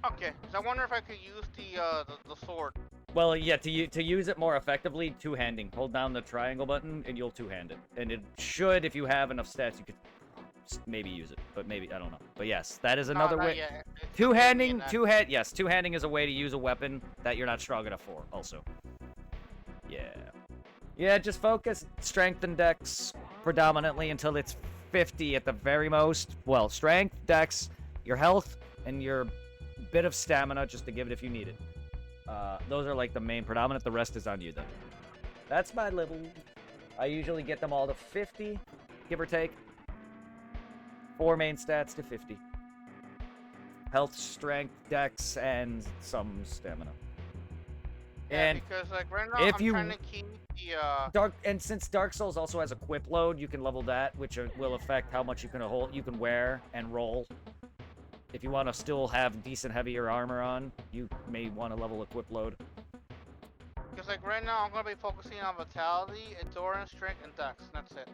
Okay, because I wonder if I could use the sword. Well, yeah, to use it more effectively, 2-handing. Hold down the triangle button, and you'll 2-hand it. And it should, if you have enough stats, you could maybe use it. But maybe, I don't know. But yes, that is another way. Yet. Two-handing, yes, 2-handing is a way to use a weapon that you're not strong enough for, also. Yeah. Yeah, just focus strength and dex predominantly until it's 50 at the very most. Well, strength, dex, your health, and your bit of stamina just to give it if you need it. Those are like the main predominant. The rest is on you then. That's my level. I usually get them all to 50, give or take. 4 main stats to 50. Health, strength, dex, and some stamina. Yeah, And because like right now if I'm trying to keep the since Dark Souls also has a quip load, you can level that, which will affect how much you can wear and roll. If you want to still have decent heavier armor on, you may want to level equip load. Because like right now I'm gonna be focusing on vitality, endurance, strength, and dex. And that's it.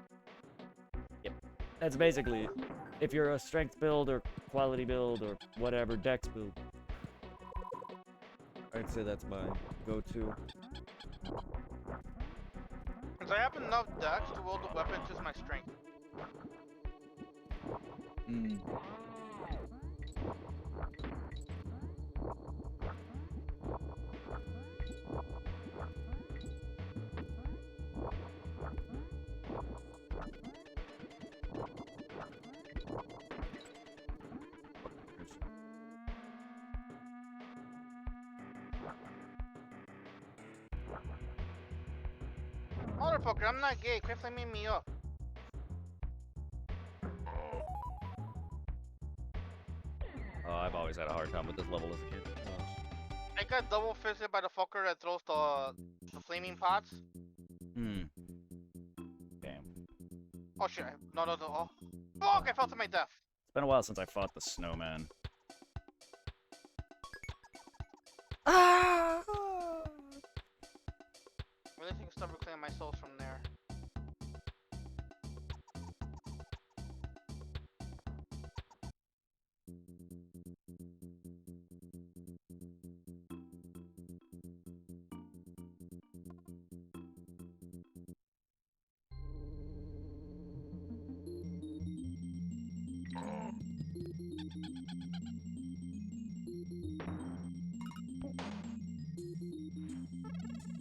Yep, that's basically it. If you're a strength build or quality build or whatever, dex build, I'd say that's my go-to. Because I have enough dex to wield the weapon, just my strength. Mm. motherfucker, I'm not gay. Quit flaming me up. Oh, I've always had a hard time with this level as a kid. I got double fisted by the fucker that throws the flaming pots. Hmm. Damn. Oh shit! No. Oh, fuck! I fell to my death. It's been a while since I fought the snowman. Ah! Really think start reclaiming my souls from there.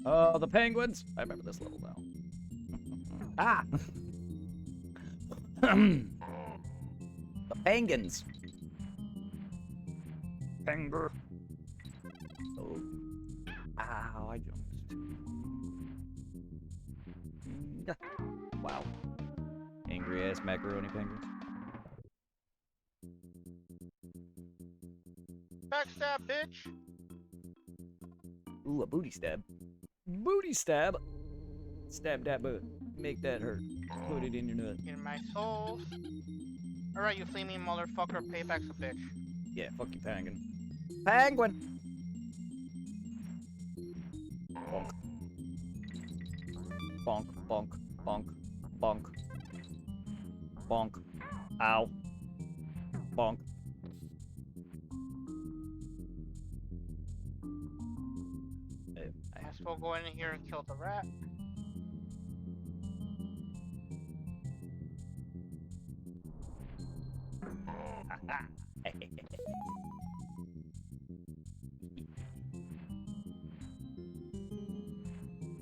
Oh, the penguins! I remember this level now. Ah! The penguins! Penger. Oh. Ow, I jumped. Wow. Angry ass macaroni penguins. Backstab, bitch! Ooh, a booty stab. Booty stab! Stab that butt. Make that hurt. Put it in your nut. In my souls. Alright, you flaming motherfucker, payback's a bitch. Yeah, fuck you, penguin. Penguin! Bonk. Bonk, bonk, bonk, bonk. Bonk. Ow. Bonk. I suppose go in here and kill the rat.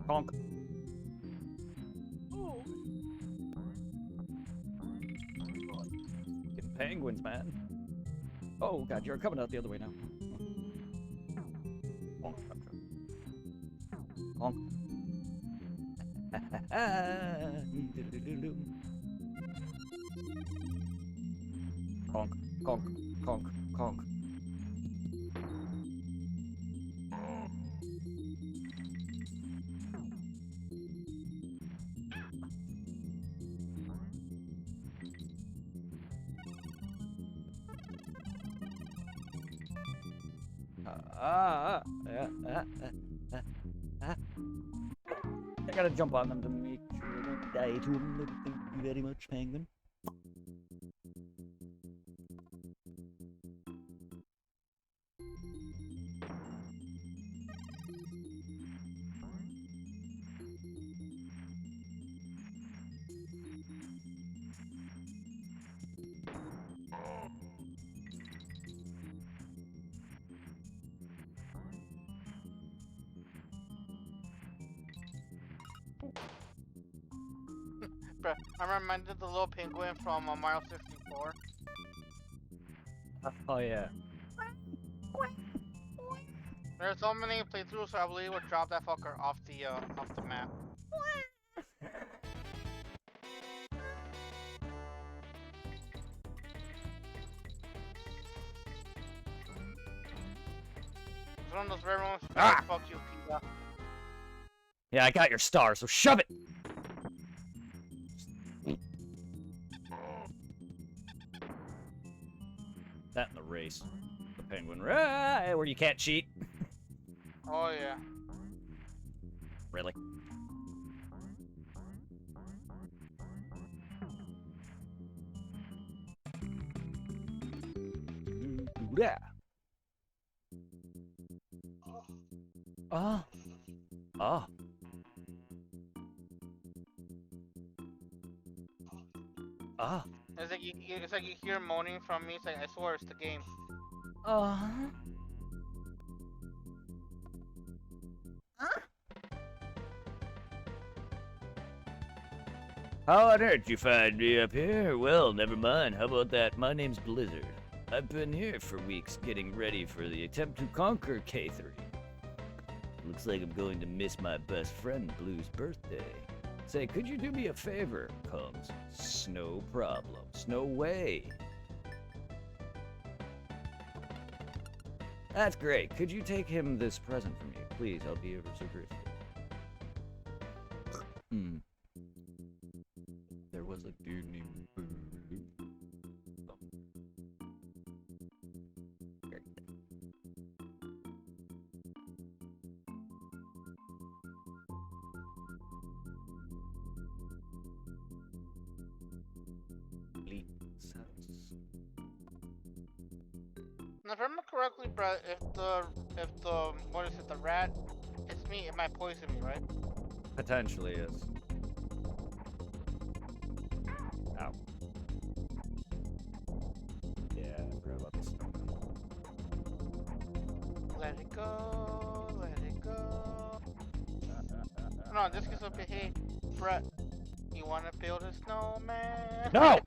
Bonk. Fucking penguins, man. Oh god, you're coming out the other way now. Bonk. Bonk. Conk, conk, conk, conk. I gotta jump on them to make sure I don't die to them, but thank you very much, penguin. Bruh, I'm reminded of the little penguin from Mario 64. Oh yeah. There's so many playthroughs, so I believe would drop that fucker off the map. It's one of those rare moments. Ah! Fuck you, Pizza. Yeah, I got your star, so shove it! That in the race. The penguin where you can't cheat. Oh yeah. Really? Yeah. Oh. Oh. Oh. It's like you hear moaning from me. It's like I swear it's the game. How on earth you find me up here? Well, never mind. How about that? My name's Blizzard. I've been here for weeks getting ready for the attempt to conquer K3. Looks like I'm going to miss my best friend Blue's birthday. Say, could you do me a favor? Comes, snow problems, no way. That's great. Could you take him this present from me? Please, I'll be ever so grateful. There was a dude named Now, if I remember correctly, Brett, if the what is it, the rat, it's me, it might poison me, right? Potentially, yes. Ow. Yeah, I forgot about this. Let it go, let it go. No, this gets up here. Hey, Brett, you wanna build a snowman? No!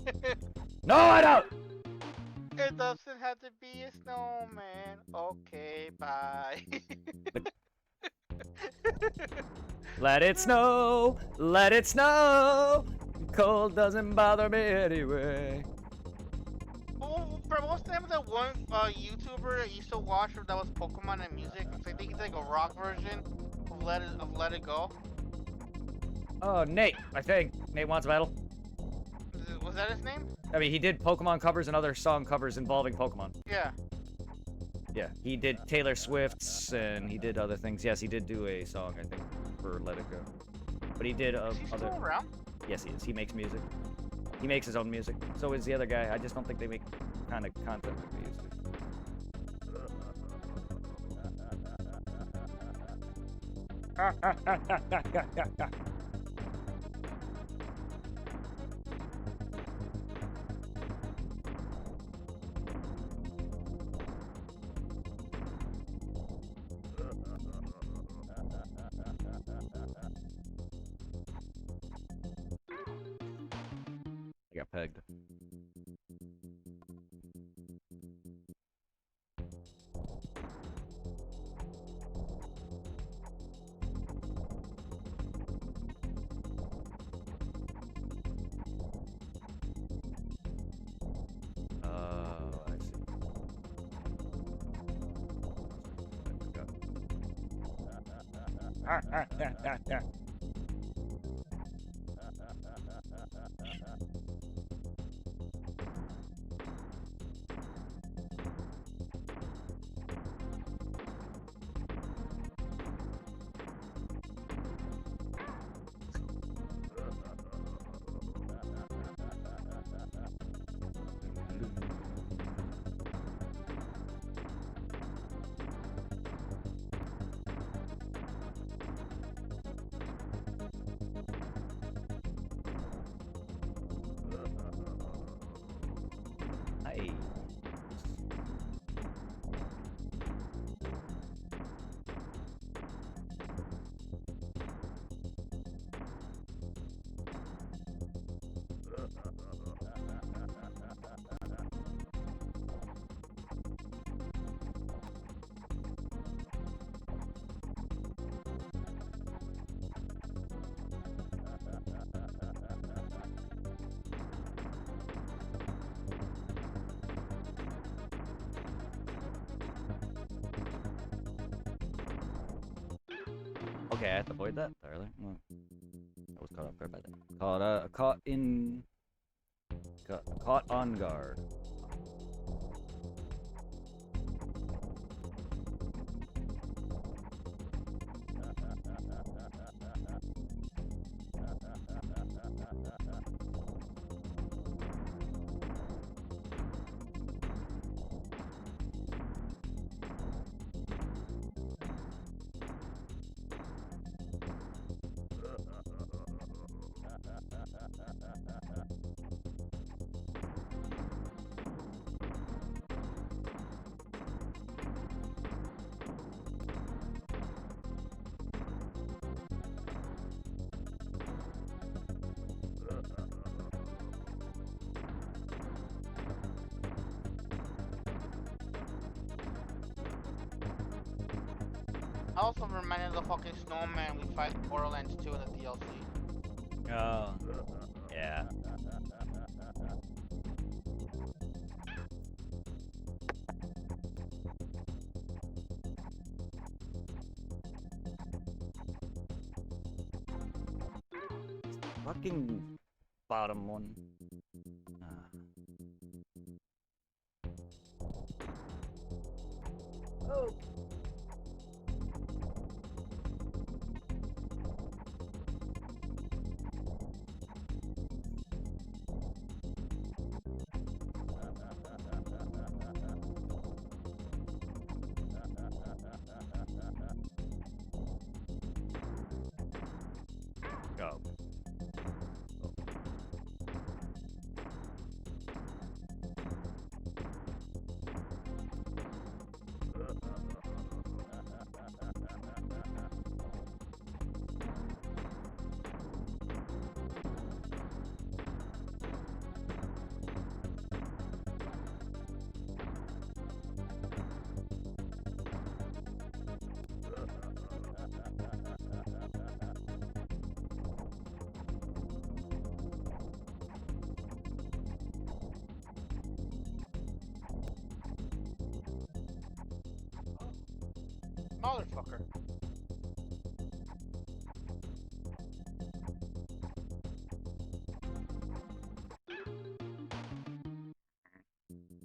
No, I don't! It doesn't have to be a snowman. Okay, bye. Let it snow! Let it snow! Cold doesn't bother me anyway. Bro, what's the name of that one YouTuber I used to watch that was Pokemon and music? I think he's like a rock version of Let It Go. Oh, Nate, I think. Nate wants a battle. Was that his name? I mean, he did Pokemon covers and other song covers involving Pokemon. Yeah. Yeah, he did Taylor Swift's and he did other things. Yes, he did do a song, I think, for Let It Go. But he did Is he other... still around? Yes, he is. He makes music. He makes his own music. So is the other guy. I just don't think they make kind of content like they used to. I got pegged. I see. Hey. Okay, I have to avoid that earlier. No. I was caught off guard by that. Caught on guard. I also reminded the fucking snowman we fight in Borderlands 2 in the DLC. Oh. Yeah. Fucking bottom one. Oh. Go. Motherfucker.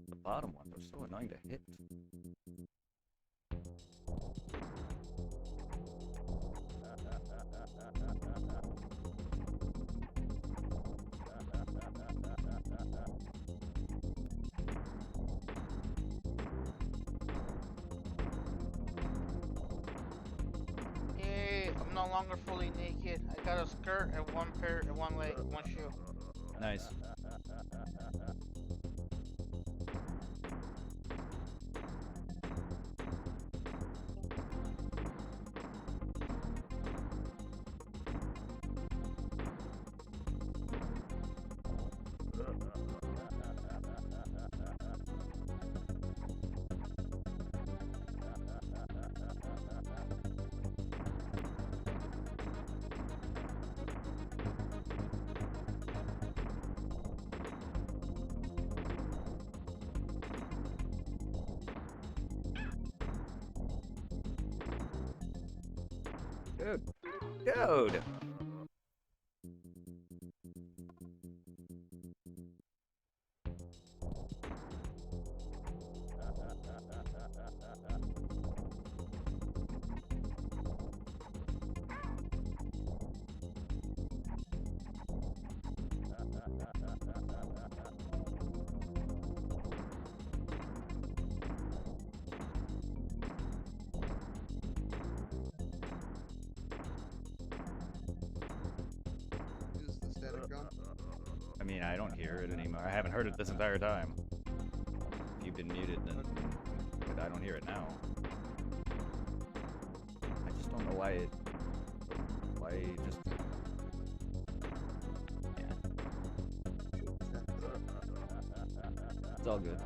The bottom ones are so annoying to hit. Hey, I'm no longer fully naked. I got a skirt and one pair and one leg, one shoe. Nice. Dude. Dude. Is the static gone? I mean, I don't hear it anymore. I haven't heard it this entire time. If you've been muted, then but I don't hear it now. I just don't know why it. Why it just. Yeah. It's all good.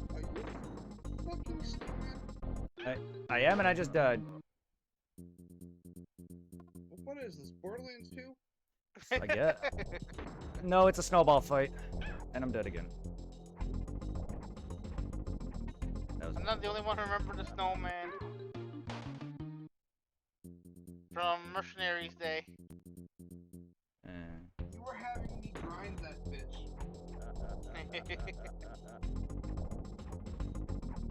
Are you fucking snowman? I am, and I just died. What is this, Borderlands 2? I get. No, it's a snowball fight, and I'm dead again. That was I'm not the only one who remember the snowman from Mercenaries Day. You were having me grind that bitch.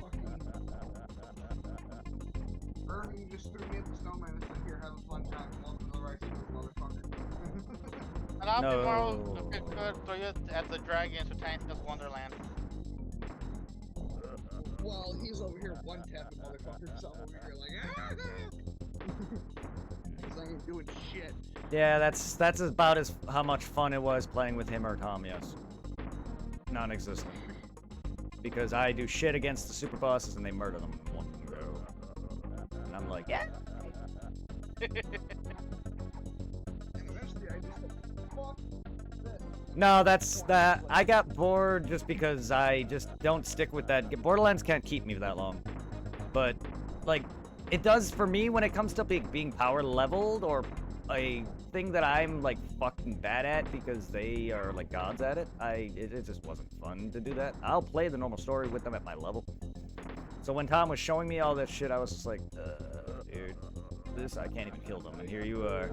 Fucking... Irving just threw me at the snowman and said, here, have a fun time. Welcome to the right field, motherfucker. And I'll be more No. good throw you at the Dragons or Tiny Tina's Wonderland. Well, he's over here one-tapping motherfuckers, so I'm over here like, ah! Because I ain't doing shit. Yeah, that's about as how much fun it was playing with him or Tom. Yes, non-existent. Because I do shit against the super bosses and they murder them in one go. And I'm like, yeah. And eventually I just said, fuck this. No, that's that. I got bored just because I just don't stick with that. Borderlands can't keep me that long. But, like, it does for me when it comes to being power leveled or a thing that I'm, like, fucking bad at because they are, like, gods at it. It just wasn't fun to do that. I'll play the normal story with them at my level. So when Tom was showing me all this shit, I was just like, dude, this, I can't even kill them. And here you are.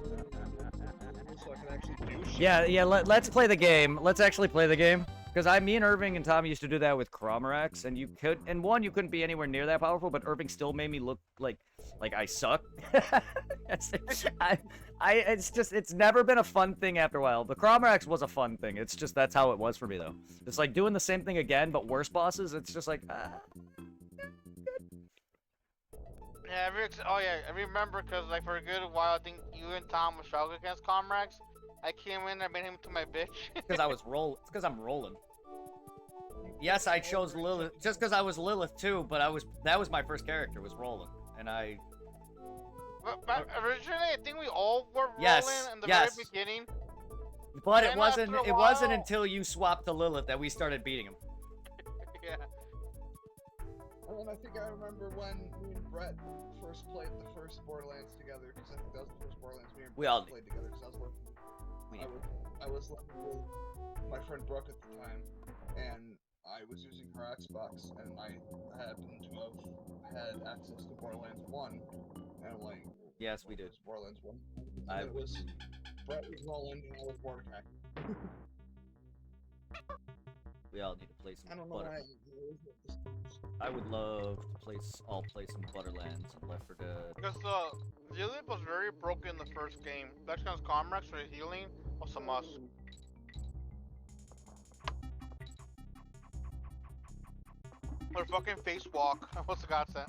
So I can actually do shit. Yeah, let's play the game. Let's actually play the game. Because me and Irving and Tom used to do that with Cromarax, and you couldn't be anywhere near that powerful, but Irving still made me look like I suck. It's never been a fun thing after a while. The Cromarax was a fun thing. It's just, that's how it was for me, though. It's like doing the same thing again, but worse bosses. It's just like, Yeah, I remember because like for a good while, I think you and Tom were struggling against Comrax. I came in and I made him to my bitch. because I was roll. It's because I'm rolling. Yes, I chose Lilith just because I was Lilith too, but that was my first character was Roland, and I. But originally, I think we all were rolling Yes, in the yes. very beginning. But And it wasn't. after a It wasn't while- until you swapped to Lilith that we started beating him. Yeah. And I think I remember when me and Brett first played the first Borderlands together, because I think that was the first Borderlands me and We Brett all played together, because I was living with my friend Brooke at the time, and I was using her Xbox, and I happened to have had access to Borderlands 1, and I'm like, Yes, we did. it's Borderlands 1. I- And it was Brett was Roland, and I was Mordecai. We all need to play some I don't know Butter. why. I would love to play some Butterlands and Left 4 Dead. Because Lilith was very broken in the first game. That's because Comrax for healing was a must. Or fucking face walk. What's the godsend?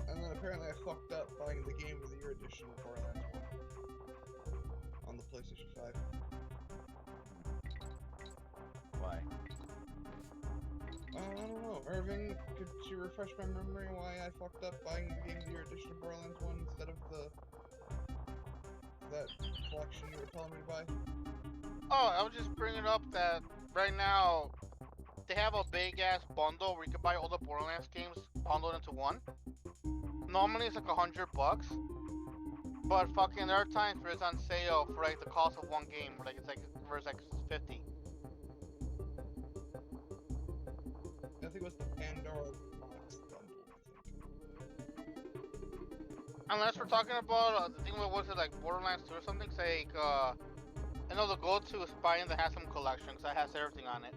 And then apparently I fucked up buying the Game of the Year edition of Borderlands 1 on the PlayStation 5. Why? I don't know. Irving, could you refresh my memory why I fucked up buying the Game of the Year edition of Borderlands 1 instead of that collection you were telling me to buy? Oh, I was just bringing up that right now they have a big ass bundle where you can buy all the Borderlands games bundled into one. Normally it's like $100, but fucking there are times where it's on sale for like the cost of one game, where it's like 50. I think it was the Pandora Box bundle, I think. Unless we're talking about the thing, what was it, like Borderlands 2 or something? Say, I know the go-to is buying the Handsome Collection, because that has everything on it.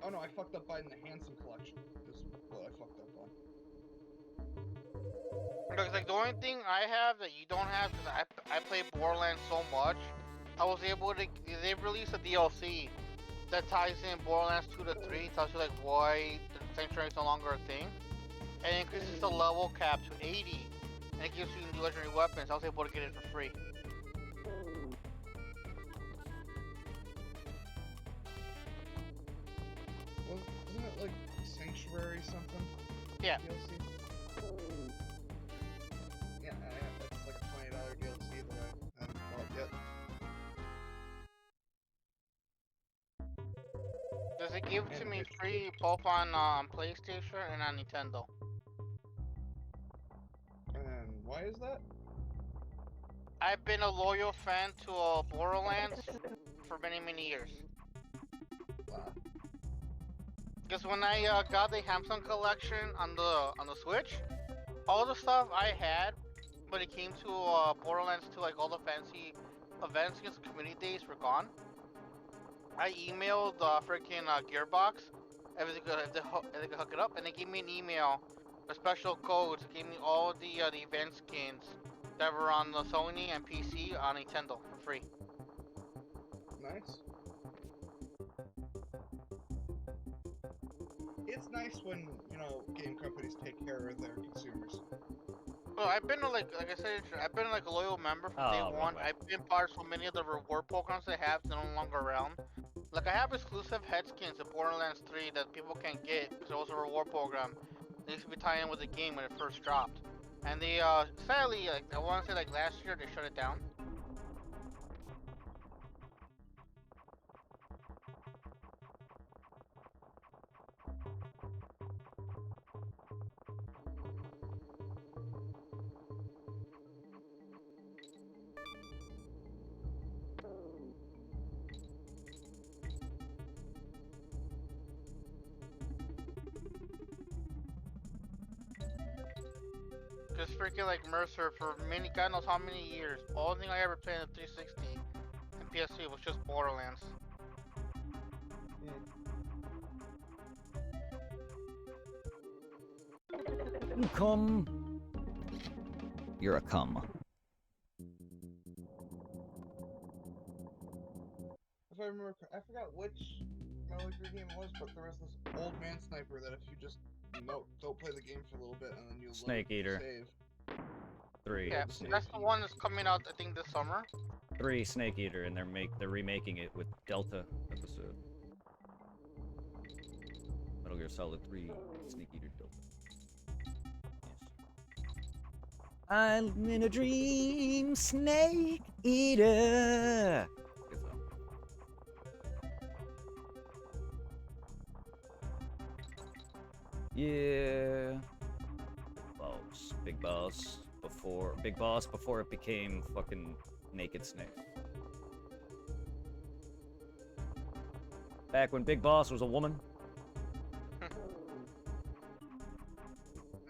Oh no, I fucked up buying the Handsome Collection, is what I fucked up on. Because like the only thing I have that you don't have, because I play Borderlands so much, I was able to, they released a DLC that ties in Borderlands 2 to 3, tells you like why the Sanctuary is no longer a thing, and increases the level cap to 80, and it gives you new legendary weapons. I was able to get it for free. Wasn't it like Sanctuary something? Yeah. DLC? Yeah, that's like a $20 DLC that I haven't bought yet. Does it give to And me it's- free both on PlayStation and on Nintendo? And why is that? I've been a loyal fan to Borderlands for many, many years. Wow. Because when I got the Hamsun collection on the Switch, all the stuff I had when it came to Borderlands 2, like all the fancy events against the community days were gone. I emailed freaking Gearbox, if they could hook it up, and they gave me an email, a special code, to give me all the event skins that were on the Sony and PC on Nintendo for free. Nice. It's nice when, you know, game companies take care of their consumers. Well, I've been like I said, I've been like a loyal member from day Oh, wrong one. way. I've been part of so many of the reward programs they have that are no longer around. Like I have exclusive head skins in Borderlands 3 that people can't get because it was a reward program. They used to be tied in with the game when it first dropped. And they sadly, like I want to say like last year they shut it down. Cause freaking like Mercer for many, God knows how many years. All thing I ever played in 360 and PS3 was just Borderlands. Come. You're a cum. If I remember, I forgot which Metal Gear game it was, but there was this old man sniper that if you just don't play the game for a little bit and then you Snake Eater. save. 3. Yeah, that's the one that's coming out I think this summer. 3 Snake Eater, and they're remaking it with Delta episode. Metal Gear Solid 3 Snake Eater Delta. Yes. I'm in a dream, Snake Eater. Good song. Yeah. Boss. Big Boss. Big Boss before it became fucking Naked Snake. Back when Big Boss was a woman. And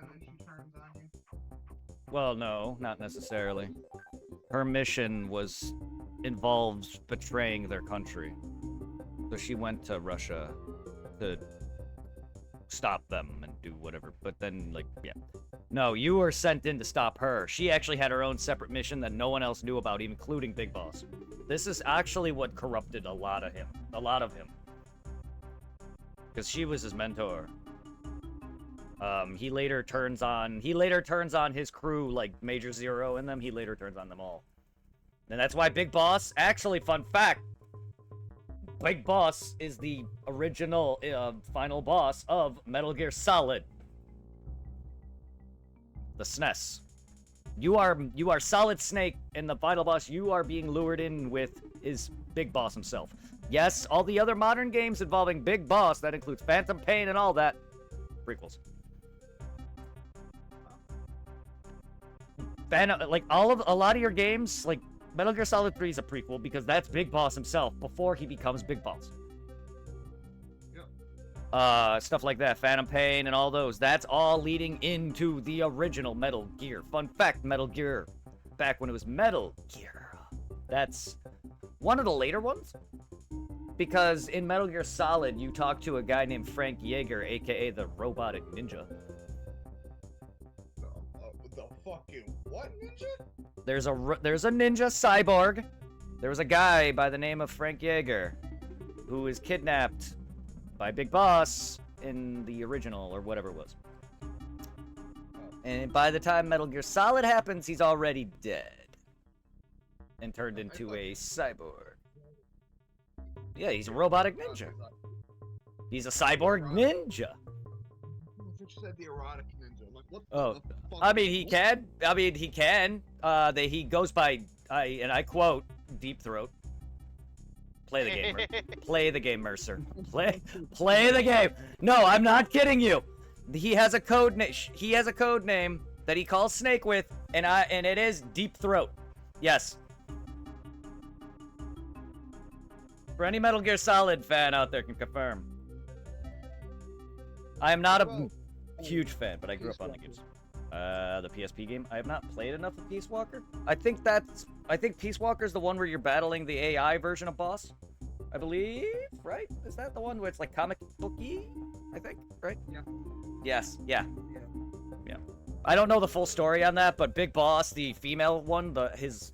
then she turns on you. Well, no, not necessarily. Her mission involves betraying their country. So she went to Russia to stop them and do whatever. But then, like, yeah. No, you were sent in to stop her. She actually had her own separate mission that no one else knew about, including Big Boss. This is actually what corrupted a lot of him. Because she was his mentor. He later turns on his crew, like Major Zero and them. He later turns on them all. And that's why Big Boss, actually, fun fact, Big Boss is the original final boss of Metal Gear Solid. The SNES. You are Solid Snake, and the final boss you are being lured in with is Big Boss himself. Yes, all the other modern games involving Big Boss, that includes Phantom Pain and all that, prequels. Like a lot of your games, like Metal Gear Solid 3 is a prequel because that's Big Boss himself before he becomes Big Boss. Stuff like that, Phantom Pain and all those. That's all leading into the original Metal Gear. Fun fact, Metal Gear, back when it was Metal Gear, that's one of the later ones. Because in Metal Gear Solid, you talk to a guy named Frank Yeager, aka the Robotic Ninja. The fucking what ninja? There's a ninja cyborg. There was a guy by the name of Frank Yeager who is kidnapped by Big Boss in the original or whatever it was. And by the time Metal Gear Solid happens, he's already dead and turned into a cyborg. Yeah, he's a robotic ninja. He's a cyborg ninja. You said the erotic ninja. I'm like, what the Oh, fuck? I mean, he can. He goes by, and I quote, Deep Throat. Play the game. Play the game, Mercer. Play the game. No, I'm not kidding you. He has a code name that he calls Snake with, and it is Deep Throat. Yes. For any Metal Gear Solid fan out there can confirm. I am not a huge fan, but I grew up on the games. The PSP game. I have not played enough of Peace Walker. I think Peace Walker is the one where you're battling the AI version of boss. I believe, right? Is that the one where it's like comic booky? I think, right? Yeah. Yes. Yeah. I don't know the full story on that, but Big Boss, the female one, his